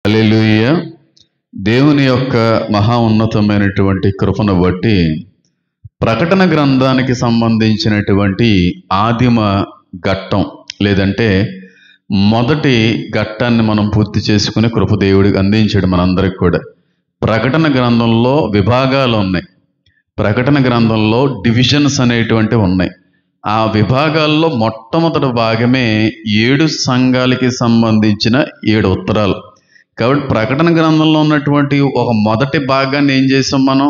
హల్లెలూయా. దేవుని యొక్క మహా ఉన్నతమైనటువంటి కృపను బట్టి ప్రకటన గ్రంథానికి సంబంధించినటువంటి ఆదిమ ఘట్టం లేదంటే మొదటి ఘట్టాన్ని మనం పూర్తి చేసుకుని కృప దేవుడికి అందించాడు మనందరికి కూడా. ప్రకటన గ్రంథంలో విభాగాలు ఉన్నాయి, ప్రకటన గ్రంథంలో డివిజన్స్ అనేటువంటివి ఉన్నాయి. ఆ విభాగాల్లో మొట్టమొదటి భాగమే 7 సంఘాలకి సంబంధించిన 7 ఉత్తరాలు. కాబట్టి ప్రకటన గ్రంథంలో ఉన్నటువంటి ఒక మొదటి భాగాన్ని ఏం చేసాం, మనం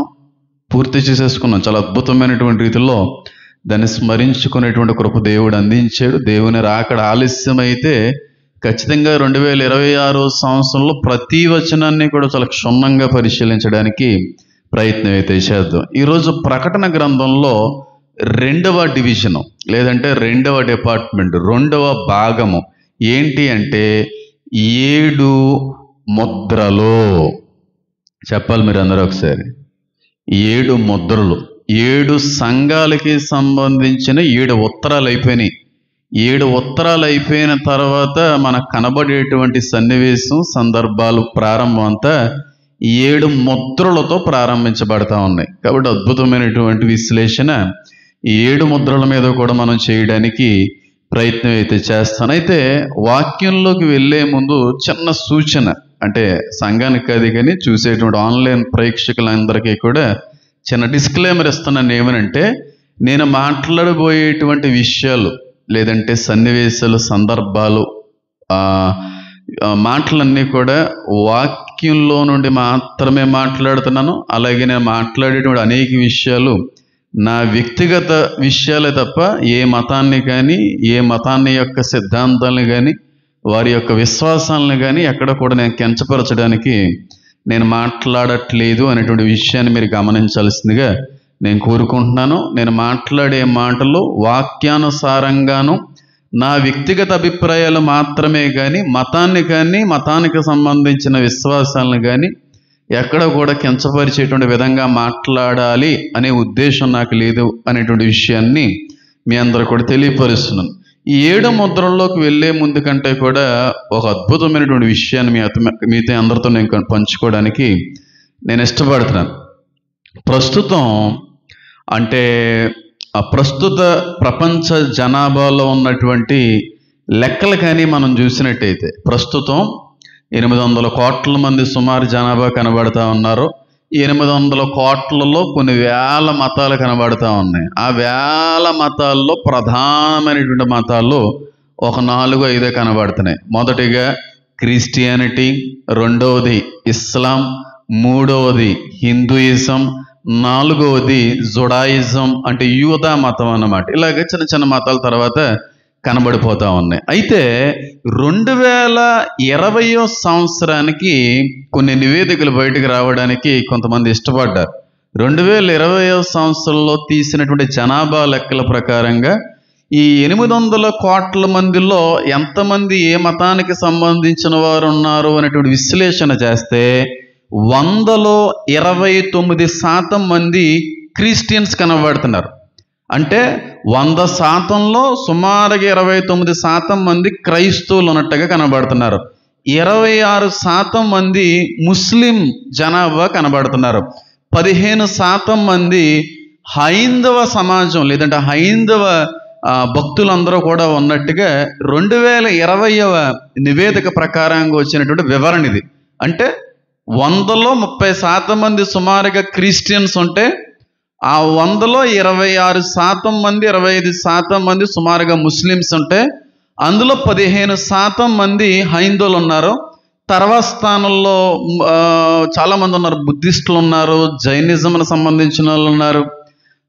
పూర్తి చేసేసుకున్నాం. చాలా అద్భుతమైనటువంటి రీతిలో దాన్ని స్మరించుకునేటువంటి కృప దేవుడు అందించాడు. దేవుని రాకడ ఆలస్యమైతే ఖచ్చితంగా 2026 సంవత్సరంలో ప్రతి వచనాన్ని కూడా చాలా క్షుణ్ణంగా పరిశీలించడానికి ప్రయత్నం అయితే చేద్దాం. ఈరోజు ప్రకటన గ్రంథంలో 2వ డివిజను లేదంటే 2వ డిపార్ట్మెంట్, 2వ భాగము ఏంటి అంటే 7 ముద్రలు. చెప్పాలి మీరు అందరూ ఒకసారి. 7 ముద్రలు, 7 సంఘాలకి సంబంధించిన 7 ఉత్తరాలు అయిపోయినాయి. 7 ఉత్తరాలు అయిపోయిన తర్వాత మనకు కనబడేటువంటి సన్నివేశం, సందర్భాలు, ప్రారంభం అంతా 7 ముద్రలతో ప్రారంభించబడతా ఉన్నాయి. కాబట్టి అద్భుతమైనటువంటి విశ్లేషణ 7 ముద్రల మీద కూడా మనం చేయడానికి ప్రయత్నం అయితే చేస్తాను. అయితే వాక్యంలోకి వెళ్ళే ముందు చిన్న సూచన, అంటే సంఘానికి కాదు కానీ చూసేటువంటి ఆన్లైన్ ప్రేక్షకులందరికీ కూడా చిన్న డిస్క్లైమర్ ఇస్తున్నాను. ఏమనంటే, నేను మాట్లాడబోయేటువంటి విషయాలు లేదంటే సన్నివేశాలు, సందర్భాలు, మాటలన్నీ కూడా వాక్యంలో నుండి మాత్రమే మాట్లాడుతున్నాను. అలాగే నేను మాట్లాడేటువంటి అనేక విషయాలు నా వ్యక్తిగత విషయాలే తప్ప ఏ మతాన్ని కానీ, ఏ మతాన్ని యొక్క సిద్ధాంతాలను కానీ, వారి యొక్క విశ్వాసాలను కానీ ఎక్కడ కూడా నేను కించపరచడానికి నేను మాట్లాడట్లేదు అనేటువంటి విషయాన్ని మీరు గమనించాల్సిందిగా నేను కోరుకుంటున్నాను. నేను మాట్లాడే మాటలు వాక్యానుసారంగాను నా వ్యక్తిగత అభిప్రాయాలు మాత్రమే కానీ మతాన్ని కానీ మతానికి సంబంధించిన విశ్వాసాలను కానీ ఎక్కడ కూడా కించపరిచేటువంటి విధంగా మాట్లాడాలి అనే ఉద్దేశం నాకు లేదు అనేటువంటి విషయాన్ని మీ అందరూ కూడా తెలియపరుస్తున్నాను. ఈ 7 ముద్రల్లోకి వెళ్ళే ముందు కంటే కూడా ఒక అద్భుతమైనటువంటి విషయాన్ని మీతో అందరితో నేను పంచుకోవడానికి నేను ఇష్టపడుతున్నాను. ప్రస్తుతం అంటే ప్రస్తుత ప్రపంచ జనాభాలో ఉన్నటువంటి లెక్కలు కానీ మనం చూసినట్టయితే ప్రస్తుతం 800 కోట్ల మంది సుమారు జనాభా కనబడతా ఉన్నారు. 800 కోట్లలో కొన్ని వేల మతాలు కనబడతా ఉన్నాయి. ఆ వేల మతాల్లో ప్రధానమైనటువంటి మతాలు ఒక 4-5 కనబడుతున్నాయి. మొదటిగా క్రిస్టియానిటీ, రెండవది ఇస్లాం, మూడవది హిందూయిజం, 4వది జుడాయిజం అంటే యూదా మతం అన్నమాట. ఇలాగ చిన్న చిన్న మతాల తర్వాత కనబడిపోతూ ఉన్నాయి. అయితే 2020 సంవత్సరానికి కొన్ని నివేదికలు బయటకు రావడానికి కొంతమంది ఇష్టపడ్డారు. 2020 సంవత్సరంలో తీసినటువంటి జనాభా లెక్కల ప్రకారంగా ఈ 800 కోట్ల మందిలో ఎంతమంది ఏ మతానికి సంబంధించిన వారు ఉన్నారు అనేటువంటి విశ్లేషణ చేస్తే 100లో 29% మంది క్రిస్టియన్స్ కనబడుతున్నారు. అంటే 100%లో సుమారుగా 29% మంది క్రైస్తవులు ఉన్నట్టుగా కనబడుతున్నారు. 26% మంది ముస్లిం జనాభా కనబడుతున్నారు. 15% మంది హైందవ సమాజం లేదంటే హైందవ భక్తులందరూ కూడా ఉన్నట్టుగా 2020 నివేదిక ప్రకారంగా వచ్చినటువంటి వివరణ ఇది. అంటే 100లో 30% మంది సుమారుగా క్రిస్టియన్స్ ఉంటే ఆ 100లో 26% మంది 25% మంది సుమారుగా ముస్లిమ్స్ ఉంటే అందులో 15% మంది హైందవులు ఉన్నారు. తర్వాత స్థానంలో చాలామంది ఉన్నారు. బుద్ధిస్టులు ఉన్నారు, జైనిజంకి సంబంధించిన వాళ్ళు ఉన్నారు,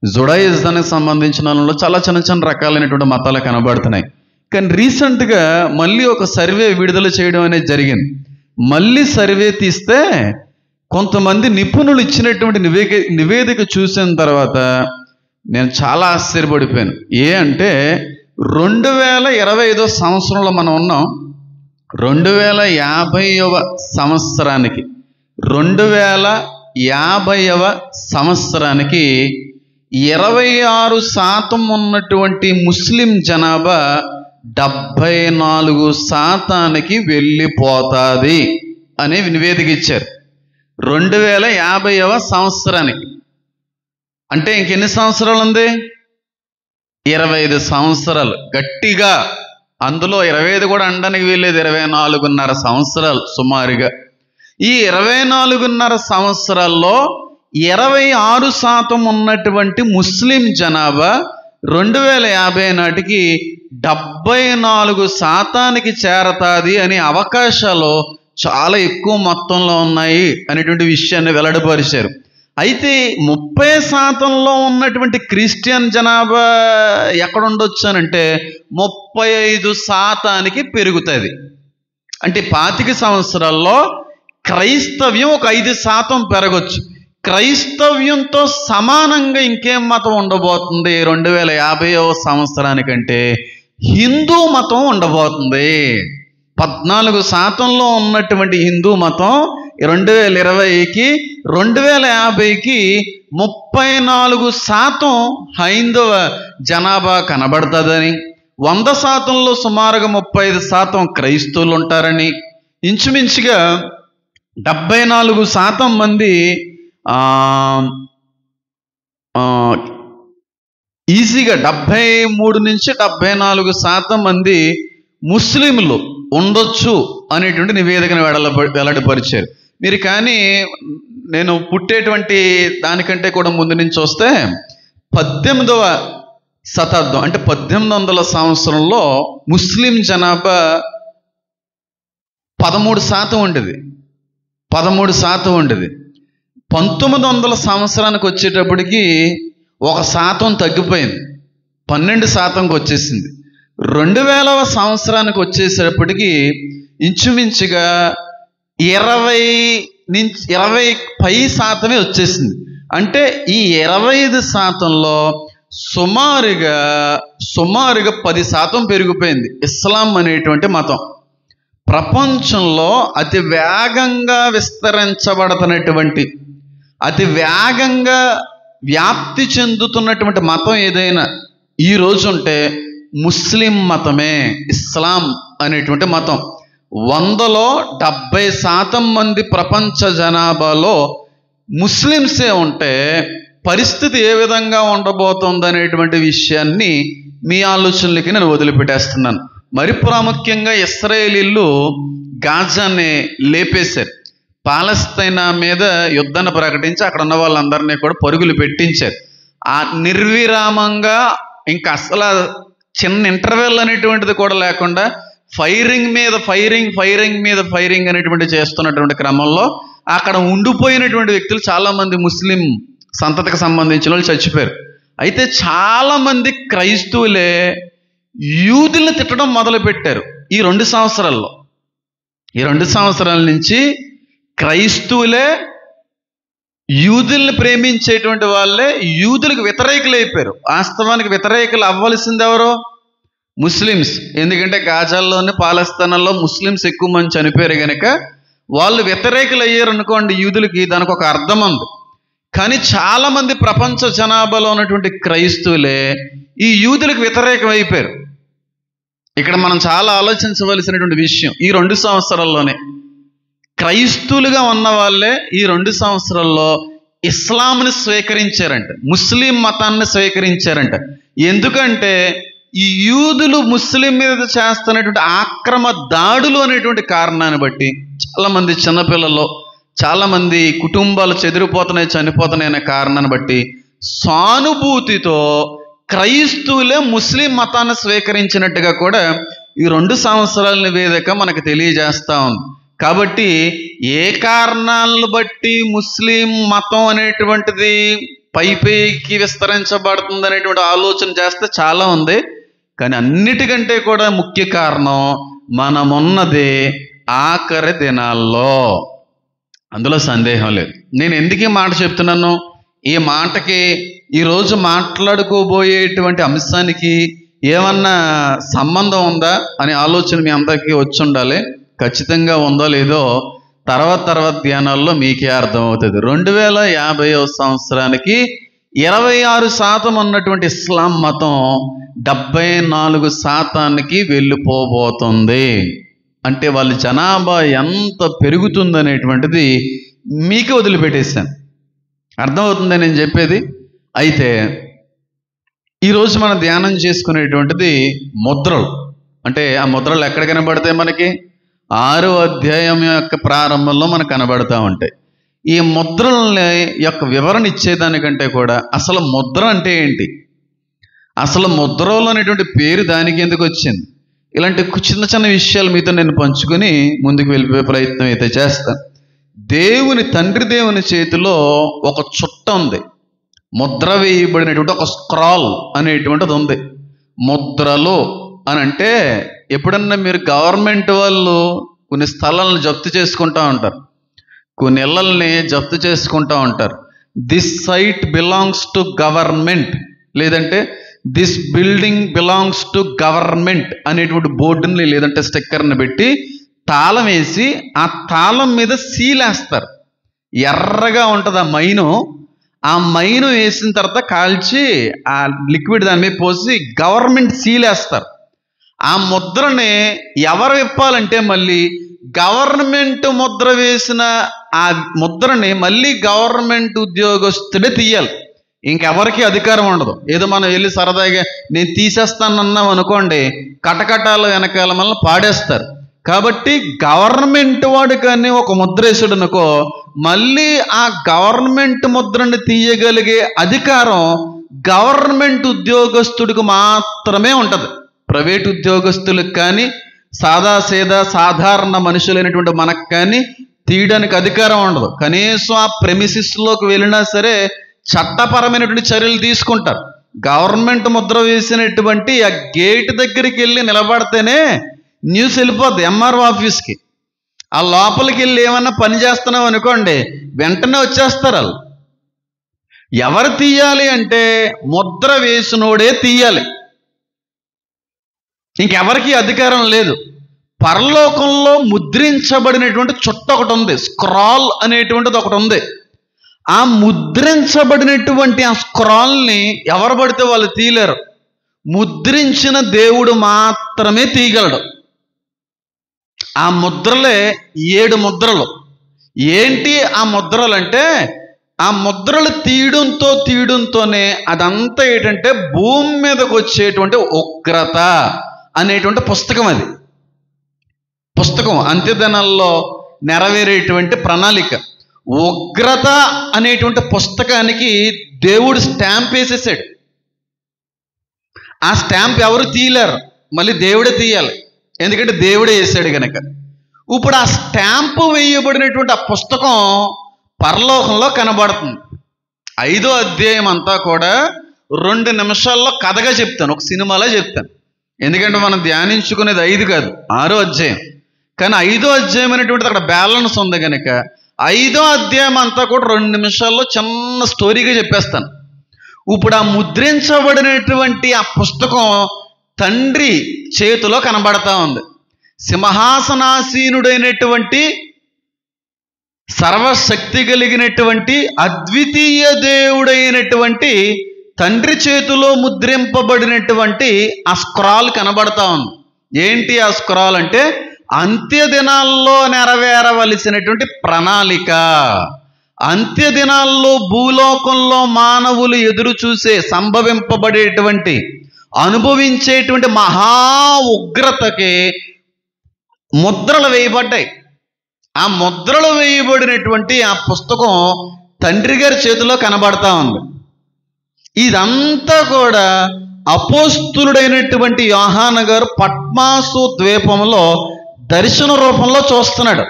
జుడాయిజానికి సంబంధించిన వాళ్ళు, చాలా చిన్న చిన్న రకాలైనటువంటి మతాలు కనబడుతున్నాయి. కానీ రీసెంట్గా మళ్ళీ ఒక సర్వే విడుదల చేయడం అనేది జరిగింది. మళ్ళీ సర్వే తీస్తే కొంతమంది నిపుణులు ఇచ్చినటువంటి నివేదిక చూసిన తర్వాత నేను చాలా ఆశ్చర్యపడిపోయాను. అంటే 2025 సంవత్సరంలో మనం ఉన్నాం. 2050 సంవత్సరానికి 2050 సంవత్సరానికి 26% ఉన్నటువంటి ముస్లిం జనాభా 74% వెళ్ళిపోతుంది అనే నివేదిక ఇచ్చారు. 2050వ సంవత్సరానికి. అంటే ఇంకెన్ని సంవత్సరాలు ఉంది? 25 సంవత్సరాలు గట్టిగా. అందులో 25 కూడా అనడానికి వీల్లేదు, 24.5 సంవత్సరాలు సుమారుగా. ఈ 24.5 సంవత్సరాల్లో 26% ఉన్నటువంటి ముస్లిం జనాభా 2050 నాటికి 74% చేరతాది అనే అవకాశాలు చాలా ఎక్కువ మొత్తంలో ఉన్నాయి అనేటువంటి విషయాన్ని వెల్లడిపరిచారు. అయితే 30% ఉన్నటువంటి క్రిస్టియన్ జనాభా ఎక్కడ ఉండొచ్చు అనంటే 35% పెరుగుతుంది. అంటే 25 సంవత్సరాల్లో క్రైస్తవ్యం ఒక 5% పెరగచ్చు. క్రైస్తవ్యంతో సమానంగా ఇంకేం మతం ఉండబోతుంది 2050వ సంవత్సరానికంటే? హిందూ మతం ఉండబోతుంది. 14% ఉన్నటువంటి హిందూ మతం 2020కి 2050కి 34% హైందవ జనాభా కనబడుతుందని, 100%లో సుమారుగా 35% క్రైస్తవులు ఉంటారని, ఇంచుమించుగా 74% మంది ఈజీగా 73 నుంచి 74% మంది ముస్లింలు ఉండొచ్చు అనేటువంటి నివేదికను వెల్లడిపరిచారు. మీరు కానీ నేను పుట్టేటువంటి దానికంటే కూడా ముందు నుంచి వస్తే 18వ శతాబ్దం అంటే 1800 సంవత్సరంలో ముస్లిం జనాభా 13% ఉండేది. 13% ఉండేది. 1900 సంవత్సరానికి వచ్చేటప్పటికి 1% తగ్గిపోయింది, 12%కి వచ్చేసింది. 2000వ సంవత్సరానికి వచ్చేసేటప్పటికి ఇంచుమించుగా 20% వచ్చేసింది. అంటే ఈ 25%లో సుమారుగా 10% పెరిగిపోయింది. ఇస్లాం అనేటువంటి మతం ప్రపంచంలో అతి వేగంగా విస్తరించబడుతున్నటువంటి, అతి వేగంగా వ్యాప్తి చెందుతున్నటువంటి మతం ఏదైనా ఈ రోజు ఉంటే ముస్లిం మతమే, ఇస్లాం అనేటువంటి మతం. 100లో 70% మంది ప్రపంచ జనాభాలో ముస్లిమ్సే ఉంటే పరిస్థితి ఏ విధంగా ఉండబోతుంది అనేటువంటి విషయాన్ని మీ ఆలోచనలకి నేను వదిలిపెట్టేస్తున్నాను. మరి ప్రాముఖ్యంగా ఇశ్రాయేలీలు గాజాని లేపేశారు. పాలస్తీనా మీద యుద్ధాన్ని ప్రకటించి అక్కడ ఉన్న వాళ్ళందరినీ కూడా పరుగులు పెట్టించారు. ఆ నిర్విరామంగా ఇంకా అసలు చిన్న ఇంటర్వెల్ అనేటువంటిది కూడా లేకుండా ఫైరింగ్ మీద ఫైరింగ్ అనేటువంటి చేస్తున్నటువంటి క్రమంలో అక్కడ ఉండిపోయినటువంటి వ్యక్తులు చాలామంది ముస్లిం సంతతికి సంబంధించిన వాళ్ళు చచ్చిపోయారు. అయితే చాలామంది క్రైస్తవులే యూదుల్ని తిట్టడం మొదలుపెట్టారు. ఈ 2 సంవత్సరాల్లో, ఈ 2 సంవత్సరాల నుంచి క్రైస్తవులే యూదుల్ని ప్రేమించేటువంటి వాళ్ళే యూదులకు వ్యతిరేకులు అయిపోయారు. వాస్తవానికి వ్యతిరేకులు అవ్వాల్సింది ఎవరో? ముస్లిమ్స్. ఎందుకంటే గాజాల్లోని పాలస్తీనాలో ముస్లిమ్స్ ఎక్కువ మంది చనిపోయారు కనుక వాళ్ళు వ్యతిరేకులు అయ్యారు అనుకోండి యూదులకి, దానికి ఒక అర్థం ఉంది. కానీ చాలామంది ప్రపంచ జనాభాలో ఉన్నటువంటి క్రైస్తవులే ఈ యూదులకు వ్యతిరేకం అయిపోయారు. ఇక్కడ మనం చాలా ఆలోచించవలసినటువంటి విషయం, ఈ 2 సంవత్సరాల్లోనే క్రైస్తవులుగా ఉన్న వాళ్ళే ఈ 2 సంవత్సరాల్లో ఇస్లాంని స్వీకరించారంట, ముస్లిం మతాన్ని స్వీకరించారంట. ఎందుకంటే ఈ యూదులు ముస్లిం మీద చేస్తున్నటువంటి ఆక్రమ దాడులు అనేటువంటి కారణాన్ని బట్టి చాలామంది చిన్నపిల్లలు, చాలామంది కుటుంబాలు చెదిరిపోతున్నాయి, చనిపోతున్నాయి అనే కారణాన్ని బట్టి సానుభూతితో క్రైస్తవులే ముస్లిం మతాన్ని స్వీకరించినట్టుగా కూడా ఈ 2 సంవత్సరాల నివేదిక మనకు తెలియజేస్తూ ఉంది. కాబట్టి ఏ కారణాలను బట్టి ముస్లిం మతం అనేటువంటిది పైకి విస్తరించబడుతుంది అనేటువంటి ఆలోచన చేస్తే చాలా ఉంది. కానీ అన్నిటికంటే కూడా ముఖ్య కారణం మనమున్నది ఆఖరి దినాల్లో, అందులో సందేహం లేదు. నేను ఎందుకు ఈ మాట చెప్తున్నాను? ఈ మాటకి ఈరోజు మాట్లాడుకోబోయేటువంటి అంశానికి ఏమన్నా సంబంధం ఉందా అనే ఆలోచన మీ అందరికీ వచ్చి ఉండాలి. ఖచ్చితంగా ఉందో లేదో తర్వాత ధ్యానాల్లో మీకే అర్థమవుతుంది. 2050వ సంవత్సరానికి 26% ఉన్నటువంటి ఇస్లాం మతం 74%కి వెళ్ళిపోబోతుంది. అంటే వాళ్ళ జనాభా ఎంత పెరుగుతుందనేటువంటిది మీకే వదిలిపెట్టేశాను. అర్థమవుతుందా నేను చెప్పేది? అయితే ఈరోజు మనం ధ్యానం చేసుకునేటువంటిది ముద్రలు. అంటే ఆ ముద్రలు ఎక్కడ కనబడతాయి మనకి? 6వ అధ్యాయం యొక్క ప్రారంభంలో మనకు కనబడతా ఉంటాయి. ఈ ముద్రలని యొక్క వివరణ ఇచ్చేదానికంటే కూడా అసలు ముద్ర అంటే ఏంటి, అసలు ముద్రలు అనేటువంటి పేరు దానికి ఎందుకు వచ్చింది, ఇలాంటి చిన్న చిన్న విషయాలు మీతో నేను పంచుకొని ముందుకు వెళ్ళిపోయే ప్రయత్నం అయితే చేస్తాను. తండ్రి దేవుని చేతిలో ఒక చుట్ట ఉంది, ముద్ర వేయబడినటువంటి ఒక స్క్రాల్ అనేటువంటిది ఉంది. ముద్రలు అని అంటే ఎప్పుడన్నా మీరు గవర్నమెంట్ వాళ్ళు కొన్ని స్థలాలను జప్తు చేసుకుంటూ ఉంటారు, కొన్ని ఇళ్ళల్ని జప్తు చేసుకుంటూ ఉంటారు. This site belongs to government, లేదంటే this building belongs to government అనేటువంటి బోర్డుని లేదంటే స్టిక్కర్ని పెట్టి తాళం వేసి ఆ తాళం మీద సీల్ వేస్తారు. ఎర్రగా ఉంటుంది ఆ మైను వేసిన తర్వాత కాల్చి ఆ లిక్విడ్ దాని మీద పోసి గవర్నమెంట్ సీల్ వేస్తారు. ఆ ముద్రని ఎవరు విప్పాలంటే మళ్ళీ గవర్నమెంట్ ముద్ర వేసిన ఆ ముద్రని మళ్ళీ గవర్నమెంట్ ఉద్యోగస్తుడే తీయాలి. ఇంకెవరికి అధికారం ఉండదు. ఏదో మనం వెళ్ళి సరదాగా నేను తీసేస్తానన్నాం అనుకోండి, కటకటాల వెనకాల మనల్ని పాడేస్తారు. కాబట్టి గవర్నమెంట్ వాడు కానీ ఒక ముద్ర వేసాడు అనుకో, మళ్ళీ ఆ గవర్నమెంట్ ముద్రని తీయగలిగే అధికారం గవర్నమెంట్ ఉద్యోగస్తుడికి మాత్రమే ఉంటుంది. ప్రైవేట్ ఉద్యోగస్తులకు కానీ సాధారణ మనుషులైనటువంటి మనకు కానీ తీయడానికి అధికారం ఉండదు. కనీసం ఆ ప్రెమిసిస్లోకి వెళ్ళినా సరే చట్టపరమైనటువంటి చర్యలు తీసుకుంటారు. గవర్నమెంట్ ముద్ర వేసినటువంటి ఆ గేట్ దగ్గరికి వెళ్ళి నిలబడితేనే న్యూస్ వెళ్ళిపోద్ది ఎంఆర్ఓ ఆఫీస్కి. ఆ లోపలికి వెళ్ళి ఏమన్నా పని చేస్తున్నాం అనుకోండి, వెంటనే వచ్చేస్తారు వాళ్ళు. ఎవరు తీయాలి అంటే ముద్ర వేసినోడే తీయాలి, ఇంకెవరికి అధికారం లేదు. పరలోకంలో ముద్రించబడినటువంటి చుట్ట ఒకటి ఉంది, స్క్రాల్ అనేటువంటిది ఒకటి ఉంది. ఆ ముద్రించబడినటువంటి ఆ స్క్రాల్ని ఎవరు పడితే వాళ్ళు తీయలేరు. ముద్రించిన దేవుడు మాత్రమే తీయగలడు. ఆ ముద్రలే 7 ముద్రలు. ఏంటి ఆ ముద్రలు అంటే, ఆ ముద్రలు తీయడంతోనే అదంతా ఏంటంటే భూమి మీదకి వచ్చేటువంటి ఉగ్రత అనేటువంటి పుస్తకం. అది పుస్తకం అంత్యదినాల్లో నెరవేరేటువంటి ప్రణాళిక. ఉగ్రత అనేటువంటి పుస్తకానికి దేవుడు స్టాంప్ వేసేసాడు. ఆ స్టాంప్ ఎవరు తీయలేరు, మళ్ళీ దేవుడే తీయాలి, ఎందుకంటే దేవుడే వేసాడు కనుక. ఇప్పుడు ఆ స్టాంపు వేయబడినటువంటి ఆ పుస్తకం పరలోకంలో కనబడుతుంది. 5వ అధ్యాయం అంతా కూడా 2 నిమిషాల్లో కథగా చెప్తాను, ఒక సినిమాలో చెప్తాను. ఎందుకంటే మనం ధ్యానించుకునేది 5 కాదు, 6వ అధ్యాయం. కానీ 5వ అధ్యాయం అనేటువంటిది అక్కడ బ్యాలెన్స్ ఉంది కనుక 5వ అధ్యాయం అంతా కూడా 2 నిమిషాల్లో చిన్న స్టోరీగా చెప్పేస్తాను. ఇప్పుడు ఆ ముద్రించబడినటువంటి ఆ పుస్తకం తండ్రి చేతిలో కనబడతా ఉంది. సింహాసనాసీనుడైనటువంటి సర్వశక్తి కలిగినటువంటి అద్వితీయ దేవుడైనటువంటి తండ్రి చేతిలో ముద్రింపబడినటువంటి ఆ స్క్రాల్ కనబడతా ఉంది. ఏంటి ఆ స్క్రాల్ అంటే అంత్య దినాల్లో నెరవేరవలసినటువంటి ప్రణాళిక. అంత్య దినాల్లో భూలోకంలో మానవులు ఎదురు చూసే సంభవింపబడేటువంటి అనుభవించేటువంటి మహా ఉగ్రతకి ముద్రలు వేయబడ్డాయి. ఆ ముద్రలు వేయబడినటువంటి ఆ పుస్తకం తండ్రి గారి చేతిలో కనబడతా ఉంది. ఇదంతా కూడా అపోస్తులుడైనటువంటి యోహాను గారు పట్మాసు ద్వీపంలో దర్శన రూపంలో చూస్తున్నాడు.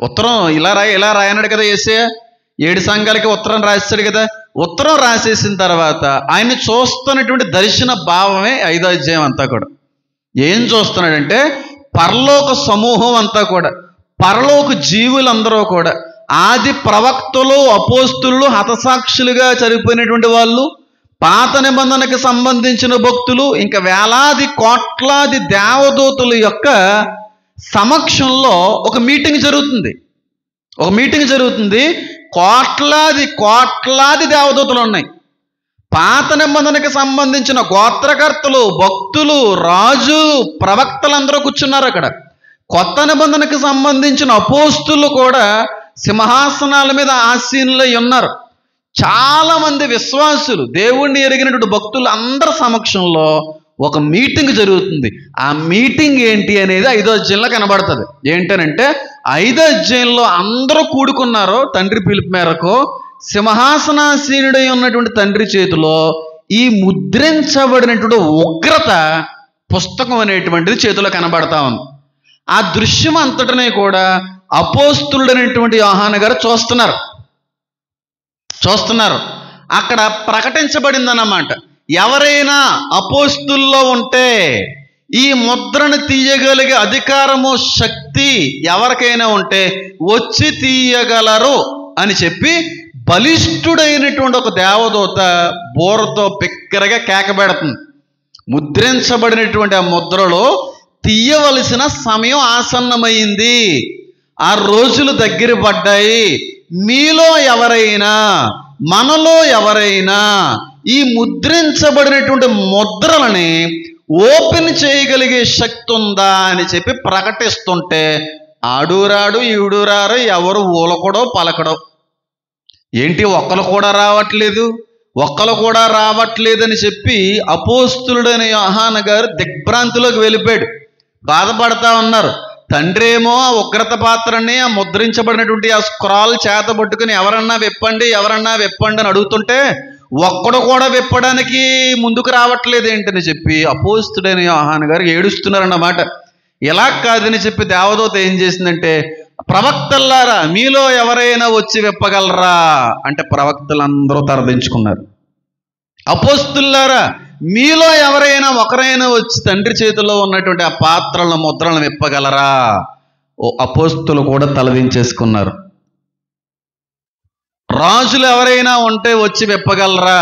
ఉత్తరం ఇలా రాయన్నాడు కదా యేసయ్య, 7 సంఘాలకి ఉత్తరం రాశాడు కదా. ఉత్తరం రాసేసిన తర్వాత ఆయన్ని చూస్తున్నటువంటి దర్శన భావమే 5వ అధ్యాయం అంతా కూడా. ఏం చూస్తున్నాడంటే పరలోక సమూహం అంతా కూడా, పరలోక జీవులందరూ కూడా, ఆది ప్రవక్తలు అపోస్తులు హతసాక్షులుగా చనిపోయినటువంటి వాళ్ళు, పాత నిబంధనకు సంబంధించిన భక్తులు, ఇంకా వేలాది కోట్లాది దేవదూతుల యొక్క సమక్షంలో ఒక మీటింగ్ జరుగుతుంది. కోట్లాది దేవదూతలు ఉన్నాయి. పాత నిబంధనకు సంబంధించిన గోత్రకర్తలు, భక్తులు, రాజు, ప్రవక్తలందరూ కూర్చున్నారు అక్కడ. కొత్త నిబంధనకు సంబంధించిన అపోస్తులు కూడా సింహాసనాల మీద ఆసీనులై ఉన్నారు. చాలా మంది విశ్వాసులు, దేవుణ్ణి ఎరిగినటువంటి భక్తులు అందరి సమక్షంలో ఒక మీటింగ్ జరుగుతుంది. ఆ మీటింగ్ ఏంటి అనేది 5వ అధ్యాయంలో కనబడుతుంది. ఏంటనంటే 5వ అధ్యాయంలో అందరూ కూడుకున్నారు తండ్రి పిలుపు మేరకు. సింహాసనాసీనుడై ఉన్నటువంటి తండ్రి చేతిలో ఈ ముద్రించబడినటువంటి ఉగ్రత పుస్తకం అనేటువంటిది చేతిలో కనబడతా ఉంది. ఆ దృశ్యం అంతటనే కూడా అపోస్తులుడైనటువంటి యోహాను గారు చూస్తున్నారు. అక్కడ ప్రకటించబడిందన్నమాట, ఎవరైనా అపోస్తుల్లో ఉంటే ఈ ముద్రను తీయగలిగే అధికారము, శక్తి ఎవరికైనా ఉంటే వచ్చి తీయగలరు అని చెప్పి బలిష్ఠుడైనటువంటి ఒక దేవదూత బోరతో బిగ్గరగా కేకబెడుతుంది. ముద్రించబడినటువంటి ఆ ముద్రలో తీయవలసిన సమయం ఆసన్నమైంది, ఆ రోజులు దగ్గర పడ్డాయి. మీలో ఎవరైనా, మనలో ఎవరైనా ఈ ముద్రించబడినటువంటి ముద్రలని ఓపెన్ చేయగలిగే శక్తి ఉందా అని చెప్పి ప్రకటిస్తుంటే ఆడురాడు ఈడురారు, ఎవరు ఊలకడో పలకడో. ఏంటి ఒక్కరు కూడా రావట్లేదని చెప్పి అపోస్తులుడైన యోహాను గారు దిగ్భ్రాంతిలోకి వెళ్ళిపోయాడు. బాధపడతా ఉన్నారు. తండ్రి ఏమో ఆ ఉగ్రత పాత్రని, ఆ ముద్రించబడినటువంటి ఆ స్క్రాల్ చేత పట్టుకుని ఎవరన్నా విప్పండి అని అడుగుతుంటే ఒక్కడు కూడా విప్పడానికి ముందుకు రావట్లేదు ఏంటని చెప్పి అపోస్తుడైన యోహాను గారు ఏడుస్తున్నారన్నమాట. ఇలా కాదని చెప్పి దేవదూత ఏం చేసిందంటే, ప్రవక్తల్లారా మీలో ఎవరైనా వచ్చి విప్పగలరా అంటే ప్రవక్తలందరూ తరదించుకున్నారు. అపోస్తుల్లారా మీలో ఎవరైనా ఒకరైనా వచ్చి తండ్రి చేతిలో ఉన్నటువంటి ఆ పాత్రలను, ముద్రలను విప్పగలరా? అపోస్తులు కూడా తలదించేసుకున్నారు. రాజులు ఎవరైనా ఉంటే వచ్చి విప్పగలరా?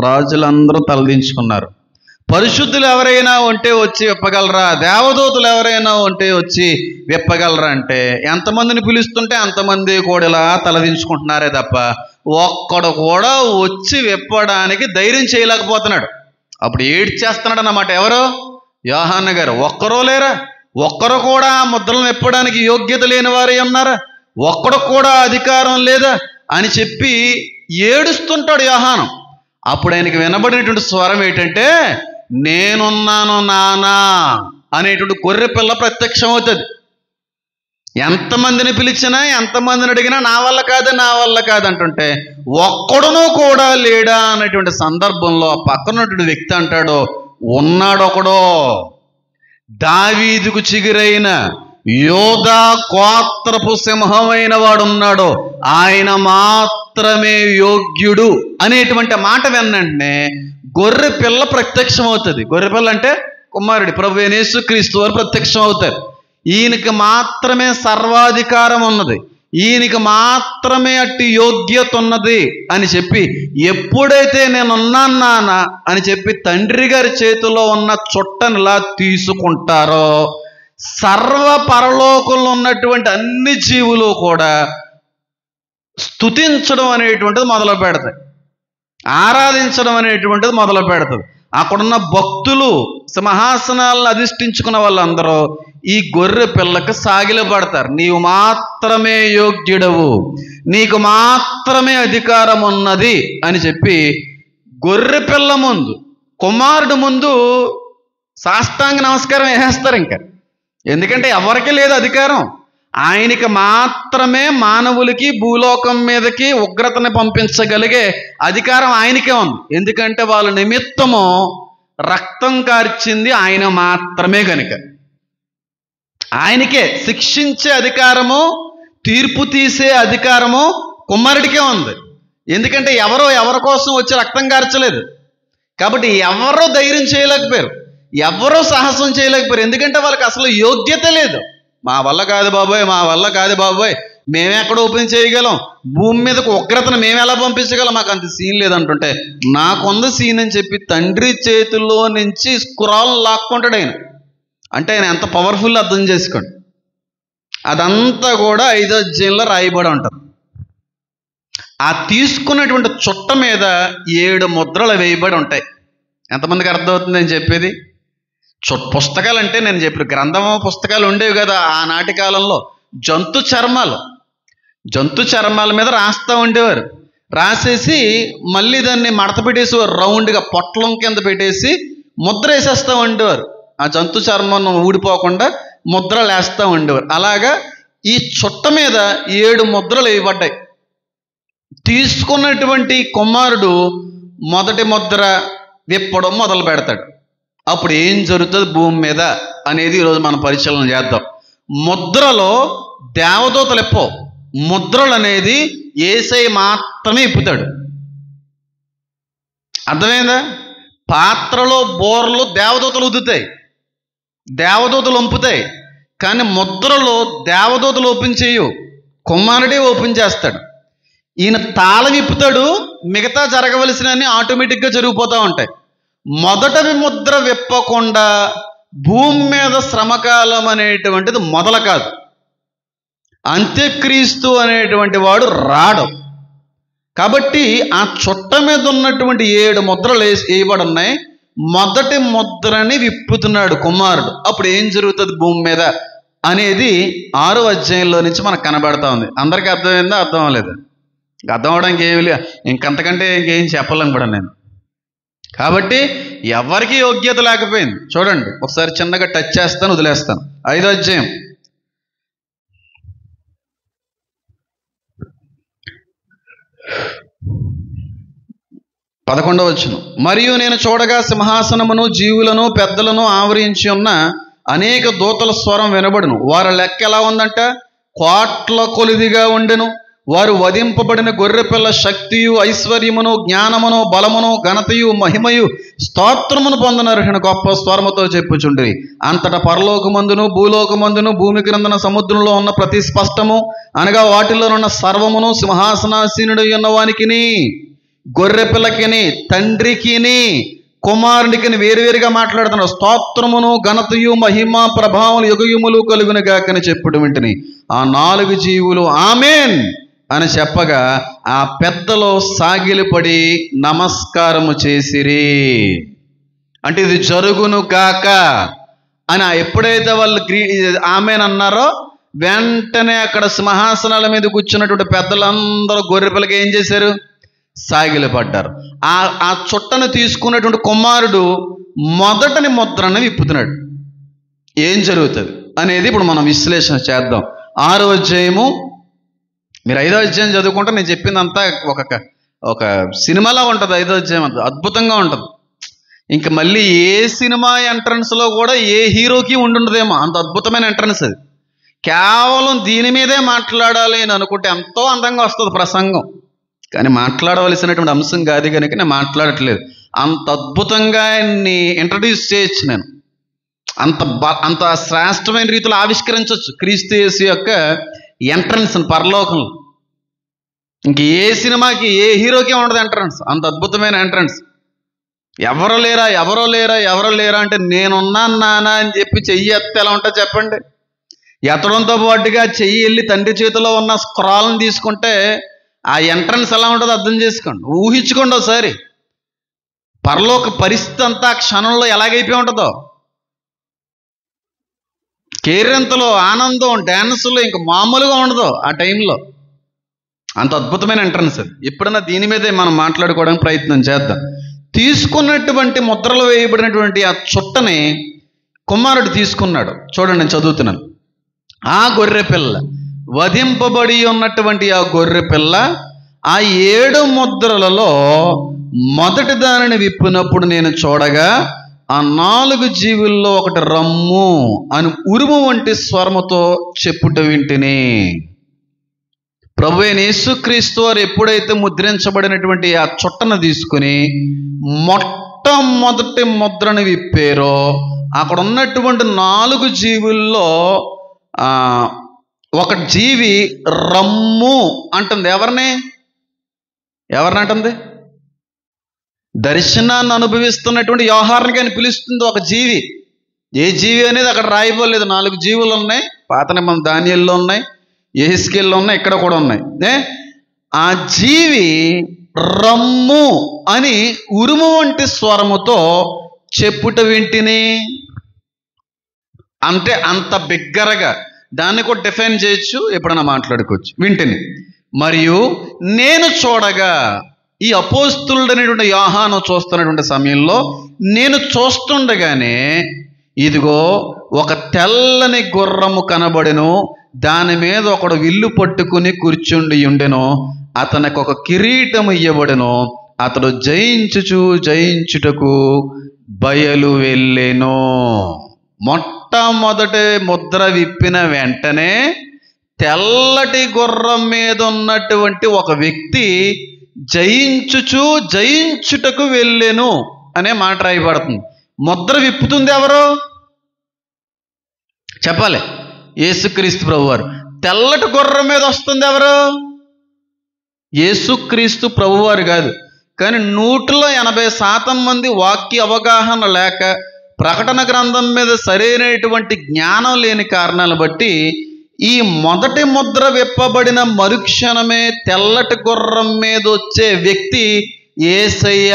రాజులందరూ తలదించుకున్నారు. పరిశుద్ధులు ఎవరైనా ఉంటే వచ్చి విప్పగలరా? దేవదూతలు ఎవరైనా ఉంటే వచ్చి విప్పగలరా అంటే ఎంతమందిని పిలుస్తుంటే అంతమంది కూడా ఇలా తలదించుకుంటున్నారే తప్ప ఒక్కడు కూడా వచ్చి విప్పడానికి ధైర్యం చేయలేకపోతున్నాడు. అప్పుడు ఏడ్చేస్తున్నాడు అన్నమాట. ఎవరు? యోహాను గారు. ఒక్కరో లేరా? ఒక్కరు కూడా ముద్రలను విప్పడానికి యోగ్యత లేని వారే ఉన్నారా? ఒక్కడు కూడా అధికారం లేదా అని చెప్పి ఏడుస్తుంటాడు యోహాను. అప్పుడు ఆయనకి వినబడినటువంటి స్వరం ఏంటంటే, నేనున్నాను నానా అనేటువంటి గొర్రె పిల్ల ప్రత్యక్షం అవుతుంది. ఎంతమందిని పిలిచినా, ఎంతమందిని అడిగినా నా వల్ల కాదు అంటుంటే ఒక్కడునూ కూడా లేడా అనేటువంటి సందర్భంలో పక్కనటువంటి వ్యక్తి అంటాడు, ఉన్నాడొకడో, దావీదుకు చిగురైన యోధా గోత్రపు సింహమైన వాడున్నాడు, ఆయన మాత్రమే యోగ్యుడు అనేటువంటి మాట విన్నంటే గొర్రె పిల్ల ప్రత్యక్షం అవుతుంది. గొర్రె పిల్ల అంటే కుమారుడి ప్రభు యేసుక్రీస్తు వారు ప్రత్యక్షం అవుతారు. ఈయనకి మాత్రమే సర్వాధికారం ఉన్నది, ఈయనకి మాత్రమే అట్టి యోగ్యత ఉన్నది అని చెప్పి ఎప్పుడైతే నేనున్నాను నాన్న అని చెప్పి తండ్రి గారి చేతిలో ఉన్న చుట్టనిలా తీసుకుంటారో సర్వ పరలోకంలో ఉన్నటువంటి అన్ని జీవులు కూడా స్తుతించడం అనేటువంటిది మొదలు పెడతాయి, ఆరాధించడం అనేటువంటిది మొదలు పెడతాది. అక్కడున్న భక్తులు, సింహాసనాలను అధిష్ఠించుకున్న వాళ్ళందరూ ఈ గొర్రె పిల్లకి సాగిలపడతారు. నీవు మాత్రమే యోగ్యుడవు, నీకు మాత్రమే అధికారం ఉన్నది అని చెప్పి గొర్రె పిల్ల ముందు, కుమారుడు ముందు సాష్టాంగ నమస్కారం వేసేస్తారు. ఇంకా ఎందుకంటే ఎవరికి లేదు అధికారం, ఆయనకి మాత్రమే మానవులకి భూలోకం మీదకి ఉగ్రతని పంపించగలిగే అధికారం ఆయనకే ఉంది. ఎందుకంటే వాళ్ళ నిమిత్తము రక్తం కార్చింది ఆయన మాత్రమే కనుక ఆయనకే శిక్షించే అధికారము, తీర్పు తీసే అధికారము కుమారుడికే ఉంది. ఎందుకంటే ఎవరి కోసం వచ్చి రక్తం కార్చలేదు కాబట్టి ఎవరో ధైర్యం చేయలేకపోయారు, ఎవరో సాహసం చేయలేకపోయారు. ఎందుకంటే వాళ్ళకి అసలు యోగ్యత లేదు. మా వల్ల కాదు బాబోయ్, మేమెక్కడ ఓపెన్ చేయగలం, భూమి మీదకు ఉగ్రతను మేము ఎలా పంపించగలం, మాకు అంత సీన్ లేదంటుంటే నాకుంది సీన్ అని చెప్పి తండ్రి చేతుల్లో నుంచి స్క్రాల్ లాక్కుంటాడు ఆయన. అంటే ఆయన ఎంత పవర్ఫుల్ అర్థం చేసుకోండి. అదంతా కూడా 5వ అధ్యాయంలో రాయబడి ఉంటుంది. ఆ తీసుకున్నటువంటి చుట్ట మీద 7 ముద్రలు వేయబడి ఉంటాయి. ఎంతమందికి అర్థమవుతుంది అని చెప్పేది? పుస్తకాలు అంటే నేను చెప్పిన గ్రంథము పుస్తకాలు ఉండేవి కదా ఆనాటి కాలంలో. జంతు చర్మాల మీద రాస్తూ ఉండేవారు. రాసేసి మళ్ళీ దాన్ని మడత పెట్టేసి రౌండ్గా పొట్లం కింద పెట్టేసి ముద్ర వేసేస్తూ ఉండేవారు. ఆ జంతు చర్మం ఊడిపోకుండా ముద్రలు వేస్తూ ఉండేవారు. అలాగా ఈ చుట్ట మీద 7 ముద్రలు వేయబడ్డాయి. తీసుకున్నటువంటి కుమారుడు మొదటి ముద్ర విప్పడం మొదలు పెడతాడు. అప్పుడు ఏం జరుగుతుంది భూమి మీద అనేది ఈరోజు మనం పరిశీలన చేద్దాం. ముద్రలో దేవదూతలు ఎప్పో, ముద్రలు అనేది యేసయ్య మాత్రమే ఇప్పుతాడు. అర్థమైందా? పాత్రలో బోర్లు దేవదూతలు ఉద్దుతాయి, దేవదూతలు వంపుతాయి. కానీ ముద్రలో దేవదూతలు ఓపెన్ చేయు, కుమారుడే ఓపెన్ చేస్తాడు. ఈయన తాళం ఇప్పుతాడు, మిగతా జరగవలసినవి ఆటోమేటిక్గా జరిగిపోతూ ఉంటాయి. మొదటి ముద్ర విప్పకుండా భూమి మీద శ్రమకాలం అనేటువంటిది మొదలు కాదు. అంత్యక్రీస్తు అనేటువంటి వాడు రాడు. కాబట్టి ఆ చుట్ట మీద ఉన్నటువంటి 7 ముద్రలు వేయబడి ఉన్నాయి. మొదటి ముద్రని విప్పుతున్నాడు కుమారుడు. అప్పుడు ఏం జరుగుతుంది భూమి మీద అనేది 6వ అధ్యాయంలో నుంచి మనకు కనబడతా ఉంది. అందరికీ అర్థమైందా? అర్థం అవ్వలేదు? అర్థం అవడానికి ఏమి లేదు, ఇంకంతకంటే ఇంకేం చెప్పలేను కూడా నేను. కాబట్టి ఎవరికి యోగ్యత లేకపోయింది. చూడండి ఒకసారి చిన్నగా టచ్ చేస్తాను, వదిలేస్తాను. 5వ అధ్యాయం 11వ వచనం. మరియు నేను చూడగా సింహాసనమును జీవులను పెద్దలను ఆవరించి ఉన్న అనేక దూతల స్వరం వినబడును. వారి లెక్క ఎలా ఉందంట? కోట్ల కొలిదిగా ఉండెను. వారు వధింపబడిన గొర్రెపిల్ల శక్తియు ఐశ్వర్యమును జ్ఞానమును బలమును ఘనతయు మహిమయు స్తోత్రమును పొందనర్హుని గొప్ప స్వరముతో చెప్పుచుండ్రి. అంతటా పరలోకమందును భూలోకమందును భూమి క్రిందన సముద్రంలో ఉన్న ప్రతి స్పష్టము అనగా వాటిలోనున్న సర్వమును సింహాసనాసీనుడై ఉన్నవానికిని గొర్రెపిల్లకిని తండ్రికిని కుమారునికిని వేరువేరుగా మాట్లాడుతున్నారు. స్తోత్రమును ఘనతయు మహిమ ప్రభావములు యుగయుములు కలుగును గాకని చెప్పుడు వింటిని. ఆ 4 జీవులు ఆమేన్ అని చెప్పగా ఆ పెద్దలో సాగిలిపడి నమస్కారము చేసిరి. అంటే ఇది జరుగును గాక అని ఎప్పుడైతే వాళ్ళు ఆమేన్ అన్నారో వెంటనే అక్కడ సింహాసనాల మీద కూర్చున్నటువంటి పెద్దలందరూ గొర్రెపిల్లకి ఏం చేశారు? సాగిలపడ్డారు. ఆ చుట్టను తీసుకున్నటువంటి కుమారుడు మొదటని ముద్రను విప్పుతున్నాడు. ఏం జరుగుతుంది అనేది ఇప్పుడు మనం విశ్లేషణ చేద్దాం. 6వ అధ్యాయము, మీరు 5వ అధ్యాయం చదువుకుంటే నేను చెప్పిందంతా ఒక సినిమాలా ఉంటుంది. 5వ అధ్యాయం అంత అద్భుతంగా ఉంటుంది. ఇంక మళ్ళీ ఏ సినిమా ఎంట్రన్స్లో కూడా ఏ హీరోకి ఉండుండదేమో, అంత అద్భుతమైన ఎంట్రన్స్ అది. కేవలం దీని మీదే మాట్లాడాలి అని అనుకుంటే ఎంతో అందంగా వస్తుంది ప్రసంగం. కానీ మాట్లాడవలసినటువంటి అంశం కాదు కనుక నేను మాట్లాడట్లేదు. అంత అద్భుతంగా ఇంట్రడ్యూస్ చేయొచ్చు నేను, అంత శ్రేష్టమైన రీతిలో ఆవిష్కరించవచ్చు క్రీస్తు యేసు యొక్క ఎంట్రన్స్ పరలోకంలో. ఇంక ఏ సినిమాకి ఏ హీరోకి ఉండదు ఎంట్రన్స్, అంత అద్భుతమైన ఎంట్రన్స్. ఎవరో లేరా అంటే నేనున్నాను నాన్న అని చెప్పి చెయ్యి ఎత్తే ఎలా ఉంటుంది చెప్పండి. ఎత్తడంతో పాటుగా చెయ్యి వెళ్ళి తండ్రి చేతిలో ఉన్న స్క్రాల్ని తీసుకుంటే ఆ ఎంట్రన్స్ ఎలా ఉంటుందో అర్థం చేసుకోండి, ఊహించుకోండి ఒకసారి. పరలోక పరిస్థితి అంతా క్షణంలో ఎలాగైపోయి ఉంటుందో. కేరింతలో ఆనందం, డ్యాన్సులు ఇంకా మామూలుగా ఉండదు ఆ టైంలో. అంత అద్భుతమైన ఎంట్రన్స్ అది. ఎప్పుడన్నా దీని మీదే మనం మాట్లాడుకోవడానికి ప్రయత్నం చేద్దాం. తీసుకున్నటువంటి ముద్రలు వేయబడినటువంటి ఆ చుట్టని కుమారుడు తీసుకున్నాడు. చూడండి నేను చదువుతున్నాను. ఆ గొర్రెపిల్ల, వధింపబడి ఉన్నటువంటి ఆ గొర్రెపిల్ల ఆ 7 ముద్రలలో మొదటి దానిని విప్పినప్పుడు నేను చూడగా ఆ 4 జీవుల్లో ఒకటి రమ్ము అని ఉరుము వంటి స్వరముతో చెప్పుట వింటిని. ప్రభువైన యేసుక్రీస్తు వారు ఎప్పుడైతే ముద్రించబడినటువంటి ఆ చుట్టను తీసుకుని మొట్టమొదటి ముద్రను విప్పారో అక్కడ ఉన్నటువంటి 4 జీవుల్లో ఒక జీవి రమ్ము అంటుంది. ఎవరిని అంటుంది? దర్శనాన్ని అనుభవిస్తున్నటువంటి యోహానుని అని పిలుస్తుంది ఒక జీవి. ఏ జీవి అనేది అక్కడ రాయబోలేదు. 4 జీవులు ఉన్నాయి. పాత నిబంధన దానియేలులో ఉన్నాయి, యెహెజ్కేలులో ఉన్నాయి, ఇక్కడ కూడా ఉన్నాయి. ఆ జీవి రమ్ము అని ఉరుము వంటి స్వరముతో చెప్పుట వింటిని. అంటే అంత బిగ్గరగా దాన్ని కూడా డిఫైన్ చేయొచ్చు, ఎప్పుడైనా మాట్లాడుకోవచ్చు. వింటేనే మరియు నేను చూడగా, ఈ అపోస్తులుడనేటువంటి యోహాను చూస్తున్నటువంటి సమయంలో నేను చూస్తుండగానే ఇదిగో ఒక తెల్లని గుర్రము కనబడెను, దాని మీద ఒకడు విల్లు పట్టుకుని కూర్చుండి ఉండెను, అతనికి ఒక కిరీటము ఇయ్యబడెను, అతడు జయించుటకు బయలు వెళ్ళెను. మొట్టమొదటి ముద్ర విప్పిన వెంటనే తెల్లటి గుర్రం మీద ఉన్నటువంటి ఒక వ్యక్తి జయించుటకు వెళ్ళెను అనే మాట రాయబడుతుంది. ముద్ర విప్పుతుంది ఎవరు చెప్పాలి? యేసుక్రీస్తు ప్రభువారు. తెల్లటి గుర్రం మీద వస్తుంది ఎవరు? యేసుక్రీస్తు ప్రభువారు కాదు. కానీ 180% మంది వాక్య అవగాహన లేక, ప్రకటన గ్రంథం మీద సరైనటువంటి జ్ఞానం లేని కారణాలు బట్టి ఈ మొదటి ముద్ర విప్పబడిన మరుక్షణమే తెల్లటి గుర్రం మీద వచ్చే వ్యక్తి యేసయ్య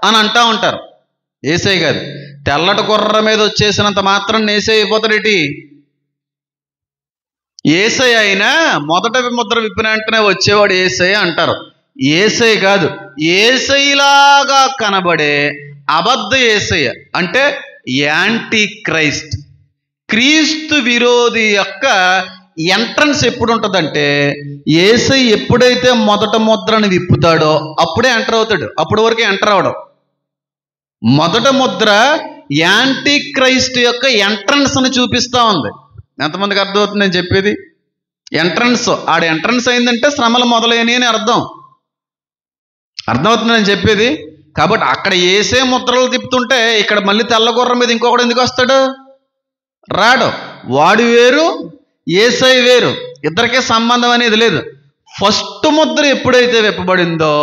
అని అంటా ఉంటారు. యేసయ్య కాదు, తెల్లటి గుర్రం మీద వచ్చేసినంత మాత్రం యేసయ్య అయిపోతాడేటి? యేసయ్య అయినా మొదట ముద్ర విప్పిన వెంటనే వచ్చేవాడు యేసయ్య అంటారు. యేసయ్య కాదు, యేసయ్యలాగా కనబడే అబద్ధ యేసయ్య, అంటే యాంటీ క్రైస్ట్, క్రీస్తు విరోధి యొక్క ఎంట్రన్స్ ఎప్పుడు ఉంటుందంటే యేసయ్య ఎప్పుడైతే మొదట ముద్రను విప్పుతాడో అప్పుడే ఎంటర్ అవుతాడు. అప్పటి వరకు ఎంటర్ అవడం. మొదట ముద్ర యాంటీ క్రైస్ట్ యొక్క ఎంట్రన్స్ అని చూపిస్తూ ఉంది. ఎంతమందికి అర్థమవుతుంది నేను చెప్పేది? ఎంట్రన్స్, ఆడ ఎంట్రన్స్ అయిందంటే శ్రమలు మొదలైనవి అని అర్థమవుతుంది నేను చెప్పేది. కాబట్టి అక్కడ యేసే ముద్రలు తిప్పుతుంటే ఇక్కడ మళ్ళీ తెల్లగుర్రం మీద ఇంకొకడు ఎందుకు వస్తాడు? రాడు. వాడు వేరు, యేసయ్య వేరు, ఇద్దరికే సంబంధం అనేది లేదు. ఫస్ట్ ముద్ర ఎప్పుడైతే విప్పబడిందో